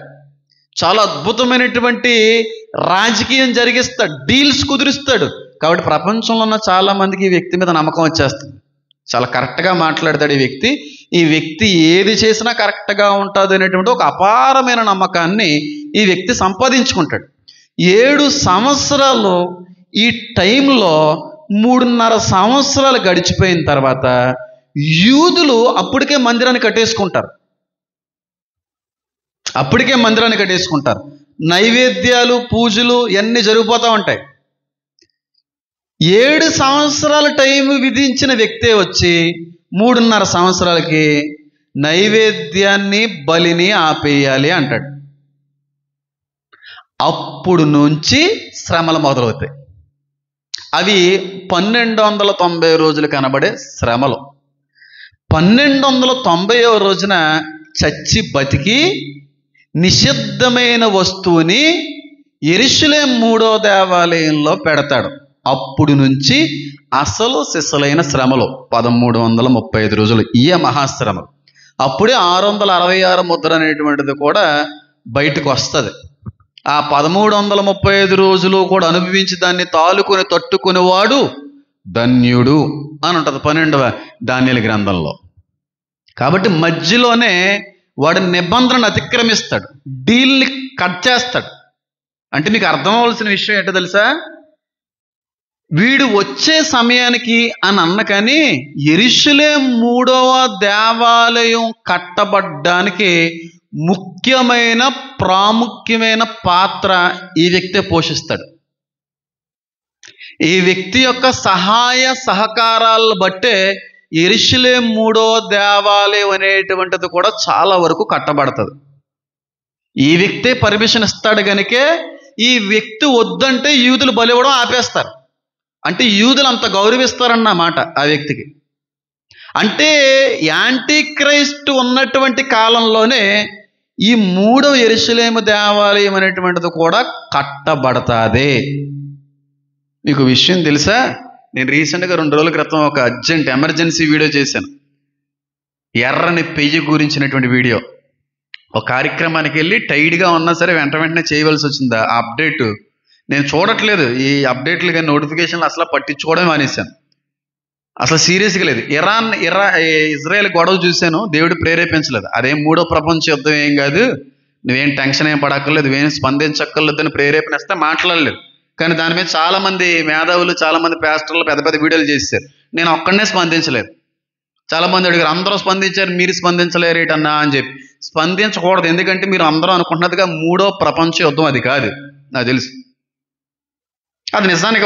చాలా అద్భుతమైనటువంటి రాజకీయం జరిగిస్తాడు, డీల్స్ కుదిరిస్తాడు. కాబట్టి ప్రపంచంలో ఉన్న చాలా మందికి ఈ వ్యక్తి మీద నమ్మకం వచ్చేస్తుంది. చాలా కరెక్ట్గా మాట్లాడతాడు ఈ వ్యక్తి, ఈ వ్యక్తి ఏది చేసినా కరెక్ట్గా ఉంటుంది అనేటువంటి ఒక అపారమైన నమ్మకాన్ని ఈ వ్యక్తి సంపాదించుకుంటాడు. 7 సంవత్సరాలు ఈ టైంలో 3.5 సంవత్సరాలు గడిచిపోయిన తర్వాత యూదులు అప్పటికే మందిరాన్ని కట్టేసుకుంటారు. నైవేద్యాలు, పూజలు ఇవన్నీ జరిగిపోతూ ఉంటాయి. 7 సంవత్సరాల టైం విధించిన వ్యక్తే వచ్చి 3.5 సంవత్సరాలకి నైవేద్యాన్ని, బలిని ఆపేయాలి అంటాడు. అప్పుడు నుంచి శ్రమలు మొదలవుతాయి. అవి 1290 రోజులు కనబడే శ్రమలు. 1290వ రోజున చచ్చి బతికి నిషిద్ధమైన వస్తువుని యెరూషలేము 3వ దేవాలయంలో పెడతాడు. అప్పుడు నుంచి అసలు సిసలైన శ్రమలు 1335 రోజులు ఈ మహాశ్రమలు. అప్పుడే 666 ముద్ర అనేటువంటిది కూడా బయటకు వస్తుంది. ఆ 1335 రోజులు కూడా అనుభవించి దాన్ని తాలుకొని తట్టుకునేవాడు ధన్యుడు అని ఉంటుంది 12వ దానియేలు గ్రంథంలో. కాబట్టి మధ్యలోనే వాడు నిబంధనను అతిక్రమిస్తాడు, డీల్ని కట్ చేస్తాడు. అంటే మీకు అర్థం అవ్వాల్సిన విషయం ఏంటో తెలుసా? వీడు వచ్చే సమయానికి అని అన్న కానీ యెరూషలేము 3వ దేవాలయం కట్టబడ్డానికి ముఖ్యమైన ప్రాముఖ్యమైన పాత్ర ఈ వ్యక్తే పోషిస్తాడు. ఈ వ్యక్తి యొక్క సహాయ సహకారాలను బట్టే యెరూషలేము 3వ దేవాలయం అనేటువంటిది కూడా చాలా వరకు కట్టబడుతుంది. ఈ వ్యక్తే పర్మిషన్ ఇస్తాడు కనుకే ఈ వ్యక్తి వద్దంటే యూదులు బలి ఇవ్వడం ఆపేస్తారు. అంటే యూదులు అంత గౌరవిస్తారన్నమాట ఆ వ్యక్తికి. అంటే యాంటీ క్రైస్ట్ ఉన్నటువంటి కాలంలోనే ఈ 3వ యెరూషలేము దేవాలయం అనేటువంటిది కూడా కట్టబడతాది. మీకు విషయం తెలుసా? నేను రీసెంట్గా 2 రోజుల క్రితం ఒక ఎమర్జెన్సీ వీడియో చేశాను. ఎర్రని పెయ్యి గురించినటువంటి వీడియో. ఒక కార్యక్రమానికి వెళ్ళి టైడ్గా ఉన్నా సరే వెంటనే చేయవలసి వచ్చింది. ఆ అప్డేట్ నేను చూడట్లేదు. ఈ అప్డేట్లు కానీ నోటిఫికేషన్లు అసలు పట్టించుకోవడం మానేశాను. అసలు సీరియస్గా లేదు. ఇజ్రాయెల్ గొడవ చూశాను, దేవుడు ప్రేరేపించలేదు. అదేం 3వ ప్రపంచ యుద్ధం ఏం కాదు, నువ్వేం టెన్షన్ ఏం పడక్కర్లేదు, నువ్వేం స్పందించక్కర్లేదు అని ప్రేరేపణిస్తే మాట్లాడలేదు. కానీ దాని మీద చాలామంది మేధావులు, చాలామంది పాస్టర్లు పెద్ద పెద్ద వీడియోలు చేశారు. నేను ఒక్కడనే స్పందించలేదు. చాలామంది అడిగారు, అందరూ స్పందించారు, మీరు స్పందించలేరు ఏంటన్నా అని చెప్పి. స్పందించకూడదు. ఎందుకంటే మీరు అందరూ అనుకుంటున్నట్టుగా 3వ ప్రపంచ యుద్ధం అది కాదు. నాకు తెలుసు అది నిజానికి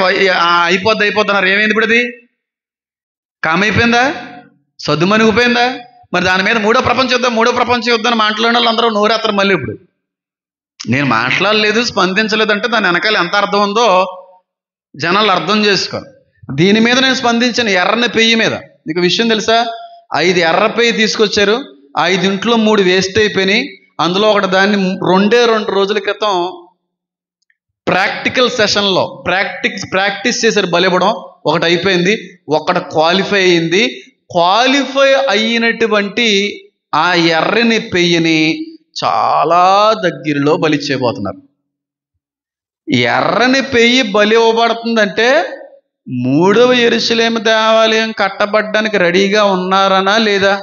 అయిపోద్ది అన్నారు. ఏమైంది ఇప్పుడు? అది కామైపోయిందా? సద్దుమణిగిపోయిందా? మరి దాని మీద 3వ ప్రపంచ యుద్ధం అని మాట్లాడిన వాళ్ళు అందరూ నోరేస్తారు మళ్ళీ. ఇప్పుడు నేను మాట్లాడలేదు, స్పందించలేదు అంటే దాని వెనకాల ఎంత అర్థం ఉందో జనాలు అర్థం చేసుకో. దీని మీద నేను స్పందించాను, ఎర్రని పెయ్యి మీద. నీకు విషయం తెలుసా? 5 ఎర్ర పెయ్యి తీసుకొచ్చారు, 5 3 వేస్ట్ అయిపోయినాయి. అందులో ఒకటి దాన్ని 2 రోజుల క్రితం ప్రాక్టికల్ సెషన్లో ప్రాక్టీస్ చేశారు బలివ్వడం. ఒకటి అయిపోయింది, ఒకటి క్వాలిఫై అయింది. క్వాలిఫై అయినటువంటి ఆ ఎర్రని పెయ్యిని చాలా దగ్గరలో బలిచ్చేయబోతున్నారు. ఎర్రని పెయ్యి బలి ఇవ్వబడుతుందంటే 3వ యెరూషలేము దేవాలయం కట్టబడ్డానికి రెడీగా ఉన్నారనా లేదా?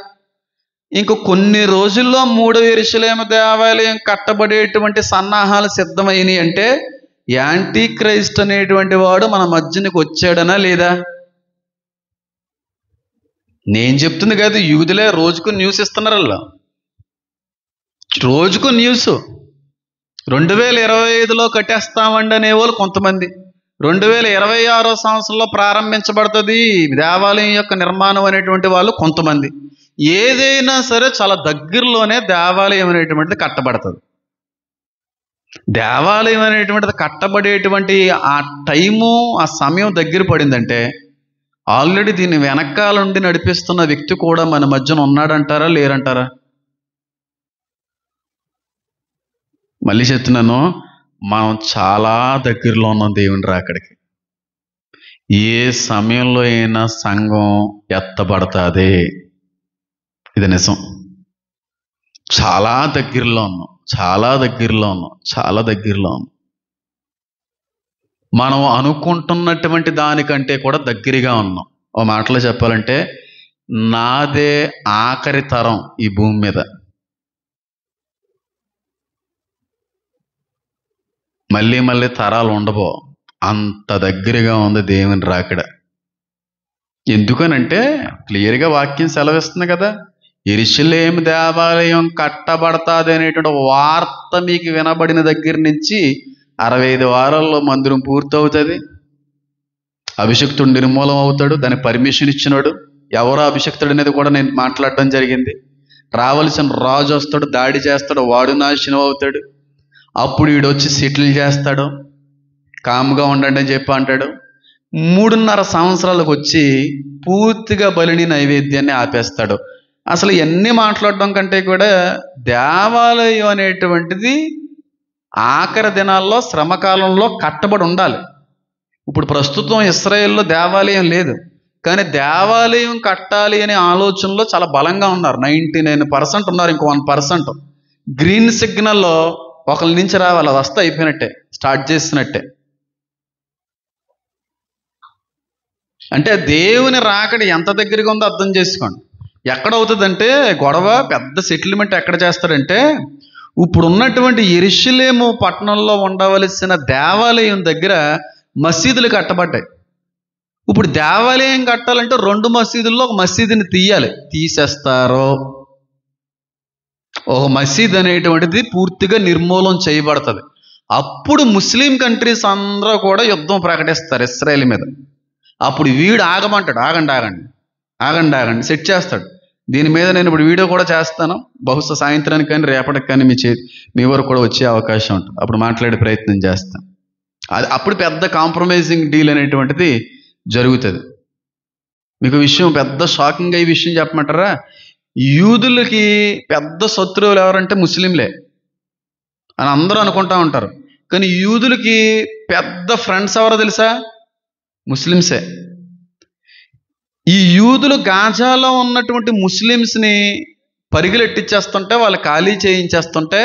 ఇంకో కొన్ని రోజుల్లో 3వ యెరూషలేము దేవాలయం కట్టబడేటువంటి సన్నాహాలు సిద్ధమైనవి అంటే యాంటీ క్రైస్ట్ అనేటువంటి వాడు మన మధ్యనికి వచ్చాడనా లేదా? నేను చెప్తుంది కాదు, యూదులే రోజుకు న్యూస్ ఇస్తున్నారు. అలా రోజుకు న్యూస్. 2025లో కట్టేస్తామండి అనేవాళ్ళు కొంతమంది, 2026 సంవత్సరంలో ప్రారంభించబడుతుంది దేవాలయం యొక్క నిర్మాణం అనేటువంటి వాళ్ళు కొంతమంది. ఏదైనా సరే చాలా దగ్గరలోనే దేవాలయం అనేటువంటిది కట్టబడుతుంది. దేవాలయం అనేటువంటిది కట్టబడేటువంటి ఆ టైము, ఆ సమయం దగ్గర పడిందంటే ఆల్రెడీ దీన్ని వెనకాల నుండి నడిపిస్తున్న వ్యక్తి కూడా మన మధ్యన ఉన్నాడంటారా లేరంటారా? మళ్ళీ చెప్తున్నాను, మనం చాలా దగ్గరలో ఉన్నాం దేవుని రాకడికి. ఏ సమయంలో అయినా సంఘం ఎత్తబడుతుంది. ఇది నిజం. చాలా దగ్గరలో ఉన్నాం. మనం అనుకుంటున్నటువంటి దానికంటే కూడా దగ్గరగా ఉన్నాం. ఓ మాటలో చెప్పాలంటే నాదే ఆఖరి తరం ఈ భూమి మీద. మళ్ళీ తరాలు ఉండబో, అంత దగ్గరగా ఉంది దేవుని రాకడ. ఎందుకనంటే క్లియర్గా వాక్యం సెలవిస్తుంది కదా, యెరూషలేము దేవాలయం కట్టబడతాది అనేటువంటి వార్త మీకు వినబడిన దగ్గర నుంచి 65 వారాల్లో మందిరం పూర్తవుతుంది. అభిషక్తుడు నిర్మూలం అవుతాడు. దానికి పర్మిషన్ ఇచ్చినాడు. ఎవరో అభిషక్తుడు అనేది కూడా నేను మాట్లాడటం జరిగింది. రావలసిన రాజు వస్తాడు, దాడి చేస్తాడు, వాడు నాశనం అవుతాడు. అప్పుడు వీడొచ్చి సెటిల్ చేస్తాడు, కామ్గా ఉండండి అని చెప్పి అంటాడు. 3.5 సంవత్సరాలకు వచ్చి పూర్తిగా బలిని నైవేద్యాన్ని ఆపేస్తాడు. అసలు ఇవన్నీ మాట్లాడడం కంటే కూడా దేవాలయం అనేటువంటిది ఆఖరి దినాల్లో శ్రమకాలంలో కట్టబడి ఉండాలి. ఇప్పుడు ప్రస్తుతం ఇశ్రాయేల్లో దేవాలయం లేదు, కానీ దేవాలయం కట్టాలి అనే ఆలోచనలో చాలా బలంగా ఉన్నారు. 99% ఉన్నారు. ఇంకో 1% గ్రీన్ సిగ్నల్లో ఒకరి నుంచి రావాలి, అది వస్తే అయిపోయినట్టే, స్టార్ట్ చేసినట్టే. అంటే దేవుని రాకడ ఎంత దగ్గరగా ఉందో అర్థం చేసుకోండి. ఎక్కడ అవుతుందంటే గొడవ, పెద్ద సెటిల్మెంట్ ఎక్కడ చేస్తాడంటే ఇప్పుడు ఉన్నటువంటి యెరూషలేము పట్టణంలో ఉండవలసిన దేవాలయం దగ్గర మసీదులు కట్టబడ్డాయి. ఇప్పుడు దేవాలయం కట్టాలంటే 2 మసీదుల్లో ఒక మసీదుని తీసేస్తారో ఒక మసీద్ అనేటువంటిది పూర్తిగా నిర్మూలన చేయబడుతుంది. అప్పుడు ముస్లిం కంట్రీస్ అందరూ కూడా యుద్ధం ప్రకటిస్తారు ఇశ్రాయేల్ మీద. అప్పుడు వీడు ఆగమంటాడు, ఆగండి సెట్ చేస్తాడు. దీని మీద నేను ఇప్పుడు వీడియో కూడా చేస్తాను. బహుశా సాయంత్రానికి కానీ రేపటికి కానీ మీ వరకు కూడా వచ్చే అవకాశం ఉంటుంది. అప్పుడు మాట్లాడే ప్రయత్నం చేస్తాను. అప్పుడు పెద్ద కాంప్రమైజింగ్ డీల్ అనేటువంటిది జరుగుతుంది. మీకు విషయం పెద్ద షాకింగ్గా ఈ విషయం చెప్పమంటారా? యూదులకి పెద్ద శత్రువులు ఎవరంటే ముస్లింలే అని అందరూ అనుకుంటా ఉంటారు. కానీ యూదులకి పెద్ద ఫ్రెండ్స్ ఎవరో తెలుసా? ముస్లిమ్సే. ఈ యూదులు గాజాలో ఉన్నటువంటి ముస్లిమ్స్ని పరిగెలెట్టించేస్తుంటే, వాళ్ళు ఖాళీ చేయించేస్తుంటే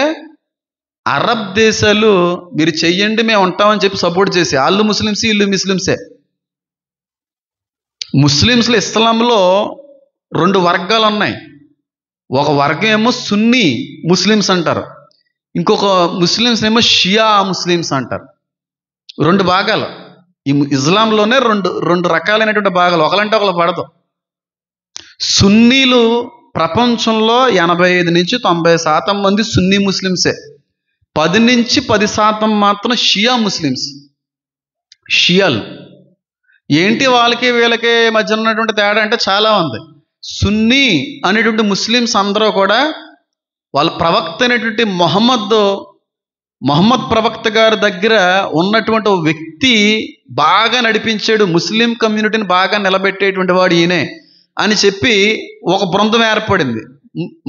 అరబ్ దేశాలు మీరు చెయ్యండి మేము ఉంటామని చెప్పి సపోర్ట్ చేసి, వాళ్ళు ముస్లిమ్స్ వీళ్ళు ముస్లిమ్సే. ముస్లిమ్స్లో ఇస్లాంలో 2 వర్గాలు ఉన్నాయి. ఒక వర్గం ఏమో సున్నీ ముస్లిమ్స్ అంటారు, ఇంకొక ముస్లిమ్స్ ఏమో షియా ముస్లిమ్స్ అంటారు. 2 భాగాలు. ఈ ఇస్లాంలోనే రెండు రకాలైనటువంటి భాగాలు, ఒకలంటే ఒకరు పడదు. సున్నీలు ప్రపంచంలో 85 నుంచి 90% మంది సున్నీ ముస్లిమ్సే. 10 నుంచి 10% మాత్రం షియా ముస్లిమ్స్. షియాలు ఏంటి వాళ్ళకి వీళ్ళకి మధ్య ఉన్నటువంటి తేడా అంటే చాలా ఉంది. సున్నీ అనేటువంటి ముస్లిమ్స్ అందరూ కూడా వాళ్ళ ప్రవక్త అయినటువంటి మొహమ్మద్ ప్రవక్త గారి దగ్గర ఉన్నటువంటి ఒక వ్యక్తి బాగా నడిపించాడు, ముస్లిం కమ్యూనిటీని బాగా నిలబెట్టేటువంటి వాడు ఈయనే అని చెప్పి ఒక బృందం ఏర్పడింది.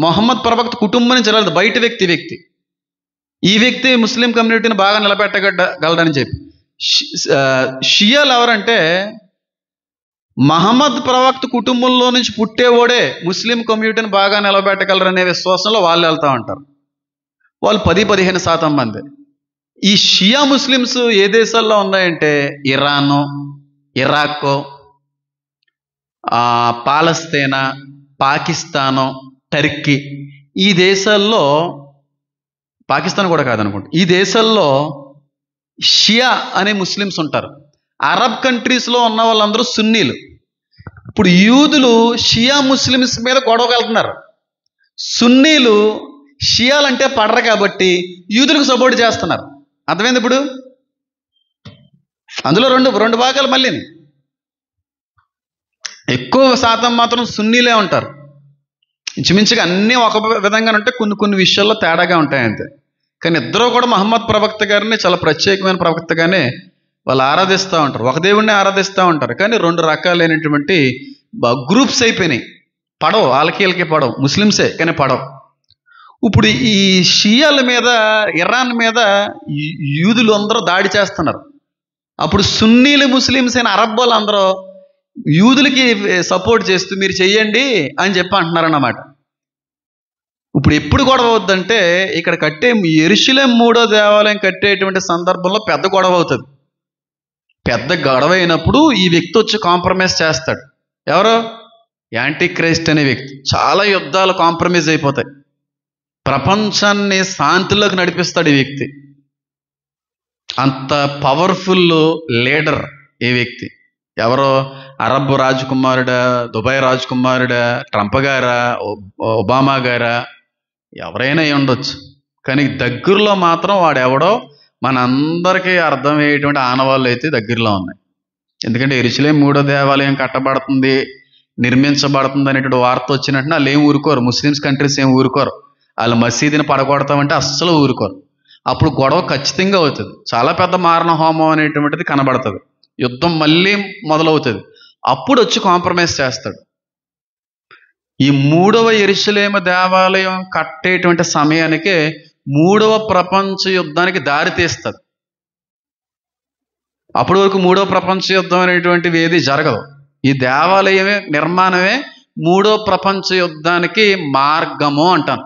మొహమ్మద్ ప్రవక్త కుటుంబం నుంచి రాలేదు, బయట వ్యక్తి ఈ వ్యక్తి ముస్లిం కమ్యూనిటీని బాగా నిలబెట్టగలడని చెప్పి. షియాలు ఎవరంటే మహమ్మద్ ప్రవక్త కుటుంబంలో నుంచి పుట్టేవాడే ముస్లిం కమ్యూనిటీని బాగా నిలబెట్టగలరనే విశ్వాసంలో వాళ్ళు వెళ్తూ ఉంటారు. వాళ్ళు 10-15% మంది. ఈ షియా ముస్లిమ్స్ ఏ దేశాల్లో ఉన్నాయంటే ఇరాను, ఇరాక్, పాలస్తీనా, పాకిస్తాను, టర్కీ, ఈ దేశాల్లో, పాకిస్తాన్ కూడా కాదనుకుంటా, ఈ దేశాల్లో షియా అనే ముస్లిమ్స్ ఉంటారు. అరబ్ కంట్రీస్లో ఉన్న వాళ్ళందరూ సున్నీలు. ఇప్పుడు యూదులు షియా ముస్లిమ్స్ మీద గొడవకెళ్తున్నారు. సున్నీలు షియాలంటే పడరు కాబట్టి యూదులకు సపోర్ట్ చేస్తున్నారు. అర్థమైంది? ఇప్పుడు అందులో రెండు భాగాలు. మళ్ళీ ఎక్కువ శాతం మాత్రం సున్నీలే ఉంటారు. ఇంచుమించుగా అన్నీ ఒక విధంగా ఉంటే కొన్ని విషయాల్లో తేడాగా ఉంటాయి అంతే. కానీ ఇద్దరూ కూడా మహమ్మద్ ప్రవక్త గారిని చాలా ప్రత్యేకమైన ప్రవక్తగానే వాళ్ళు ఆరాధిస్తూ ఉంటారు, ఒక దేవుడిని ఆరాధిస్తూ ఉంటారు. కానీ 2 రకాలైనటువంటి గ్రూప్స్ అయిపోయినాయి. పడవు, వాళ్ళకి పడవు, ముస్లిమ్సే కానీ పడవు. ఇప్పుడు ఈ షియాల మీద, ఇరాన్ మీద యూదులు అందరూ దాడి చేస్తున్నారు. అప్పుడు సున్నీలు ముస్లిమ్స్ అయిన అరబ్ వాళ్ళు అందరూ యూదులకి సపోర్ట్ చేస్తూ మీరు చెయ్యండి అని చెప్పి అంటున్నారన్నమాట. ఇప్పుడు ఎప్పుడు గొడవ అవుద్దంటే ఇక్కడ కట్టే యెరూషలేము 3వ దేవాలయం కట్టేటువంటి సందర్భంలో పెద్ద గొడవ అవుతుంది. పెద్ద గొడవ అయినప్పుడు ఈ వ్యక్తి వచ్చి కాంప్రమైజ్ చేస్తాడు. ఎవరు? యాంటీ క్రైస్ట్ అనే వ్యక్తి. చాలా యుద్ధాలు కాంప్రమైజ్ అయిపోతాయి. ప్రపంచాన్ని శాంతిలోకి నడిపిస్తాడు ఈ వ్యక్తి. అంత పవర్ఫుల్ లీడర్ ఈ వ్యక్తి. ఎవరో అరబ్ రాజకుమారుడా, దుబాయ్ రాజకుమారుడా, ట్రంప్ గారా, ఒబామా గారా, ఎవరైనా ఉండొచ్చు. కానీ దగ్గరలో మాత్రం వాడెవడో మనందరికీ అర్థమయ్యేటువంటి ఆనవాళ్ళు అయితే దగ్గరలో ఉన్నాయి. ఎందుకంటే యెరూషలేము 3వ దేవాలయం కట్టబడుతుంది, నిర్మించబడుతుంది అనేటువంటి వార్త వచ్చినట్టు వాళ్ళు ఏం ఊరుకోరు. ముస్లిమ్స్ కంట్రీస్ ఏం ఊరుకోరు. వాళ్ళు మసీదుని పడగొడతామంటే అస్సలు ఊరుకోరు. అప్పుడు గొడవ ఖచ్చితంగా అవుతుంది. చాలా పెద్ద మారణ హోమం అనేటువంటిది కనబడుతుంది. యుద్ధం మళ్ళీ మొదలవుతుంది. అప్పుడు వచ్చి కాంప్రమైజ్ చేస్తాడు. ఈ 3వ యెరూషలేము దేవాలయం కట్టేటువంటి సమయానికే 3వ ప్రపంచ యుద్ధానికి దారి తీస్తుంది. అప్పటి వరకు 3వ ప్రపంచ యుద్ధం అనేటువంటివి ఏది జరగదు. ఈ దేవాలయమే నిర్మాణమే 3వ ప్రపంచ యుద్ధానికి మార్గము అంటాను.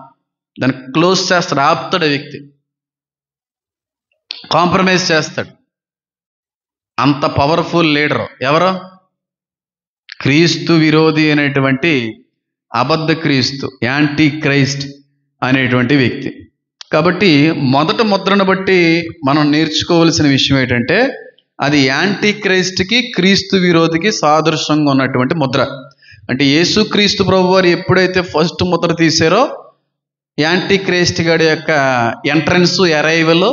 దాన్ని క్లోజ్ చేస్తాడు, ఆపుతాడు వ్యక్తి, కాంప్రమైజ్ చేస్తాడు. అంత పవర్ఫుల్ లీడరు ఎవరు? క్రీస్తు విరోధి అనేటువంటి అబద్ధ క్రీస్తు, యాంటీ క్రైస్ట్ అనేటువంటి వ్యక్తి. కాబట్టి మొదటి ముద్రను బట్టి మనం నేర్చుకోవలసిన విషయం ఏంటంటే అది యాంటీ క్రైస్ట్కి, క్రీస్తు విరోధికి సాదృశ్యంగా ఉన్నటువంటి ముద్ర. అంటే యేసుక్రీస్తు ప్రభు వారు ఎప్పుడైతే ఫస్ట్ ముద్ర తీశారో యాంటీ క్రైస్ట్ గాడి యొక్క ఎంట్రన్స్, అరైవల్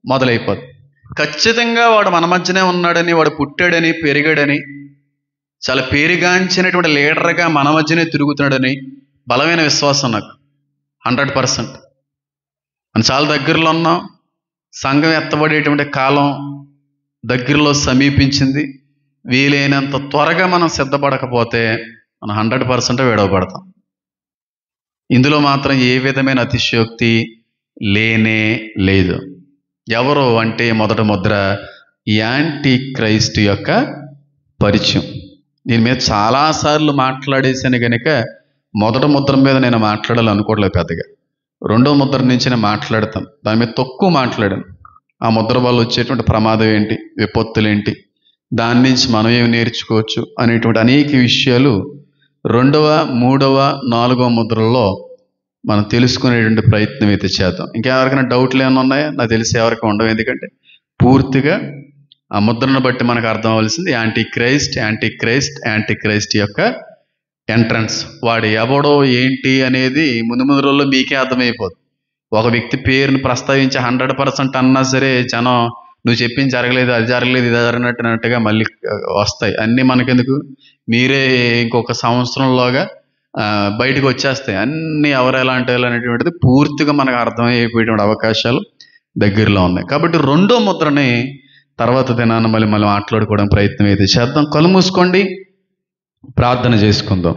మొదలైపోతుంది. ఖచ్చితంగా వాడు మన మధ్యనే ఉన్నాడని, వాడు పుట్టాడని, పెరిగాడని, చాలా పేరుగాంచినటువంటి లీడర్గా మన మధ్యనే తిరుగుతున్నాడని బలమైన విశ్వాసం నాకు 100%. మనం చాలా దగ్గరలో ఉన్నాం. సంఘం ఎత్తబడేటువంటి కాలం దగ్గరలో సమీపించింది. వీలైనంత త్వరగా మనం సిద్ధపడకపోతే మనం 100% విడవబడతాం. ఇందులో మాత్రం ఏ విధమైన అతిశయోక్తి లేనే లేదు. ఎవరు అంటే మొదటి ముద్ర యాంటీ క్రైస్ట్ యొక్క పరిచయం. దీని మీద చాలాసార్లు మాట్లాడేసాను కనుక మొదటి ముద్ర మీద నేను మాట్లాడాలనుకోవట్లేదు పెద్దగా. 2వ ముద్ర నుంచి నేను మాట్లాడతాను. దాని మీద తక్కువ మాట్లాడాను. ఆ ముద్ర వల్ల వచ్చేటువంటి ప్రమాదం ఏంటి, విపత్తులు ఏంటి, దాని నుంచి మనం ఏమి నేర్చుకోవచ్చు అనేటువంటి అనేక విషయాలు 2వ, 3వ, 4వ ముద్రల్లో మనం తెలుసుకునేటువంటి ప్రయత్నం అయితే చేద్దాం. ఇంకెవరికైనా డౌట్లు ఏమైనా ఉన్నాయా? నాకు తెలిసి ఎవరికి ఉండవు. ఎందుకంటే పూర్తిగా ఆ ముద్రను బట్టి మనకు అర్థం అవ్వాల్సింది యాంటీ క్రైస్ట్ యొక్క ఎంట్రన్స్. వాడు ఎవడో ఏంటి అనేది ముందు రోజుల్లో మీకే అర్థమైపోదు. ఒక వ్యక్తి పేరుని ప్రస్తావించి 100% అన్నా సరే జనం నువ్వు చెప్పింది జరగలేదు, అది జరగలేదు, ఇది జరిగినట్టుగా మళ్ళీ వస్తాయి. అన్నీ మనకెందుకు, మీరే ఇంకొక సంవత్సరంలోగా బయటకు వచ్చేస్తాయి. అన్నీ ఎవరు ఎలాంటి అనేటువంటిది పూర్తిగా మనకు అర్థమైపోయేటువంటి అవకాశాలు దగ్గరలో ఉన్నాయి. కాబట్టి 2వ ముద్రని తర్వాత దినాన్ని మళ్ళీ మాట్లాడుకోవడం ప్రయత్నం అయితే చేద్దాం. కళ్ళు మూసుకోండి, ప్రార్థన చేసుకుందాం.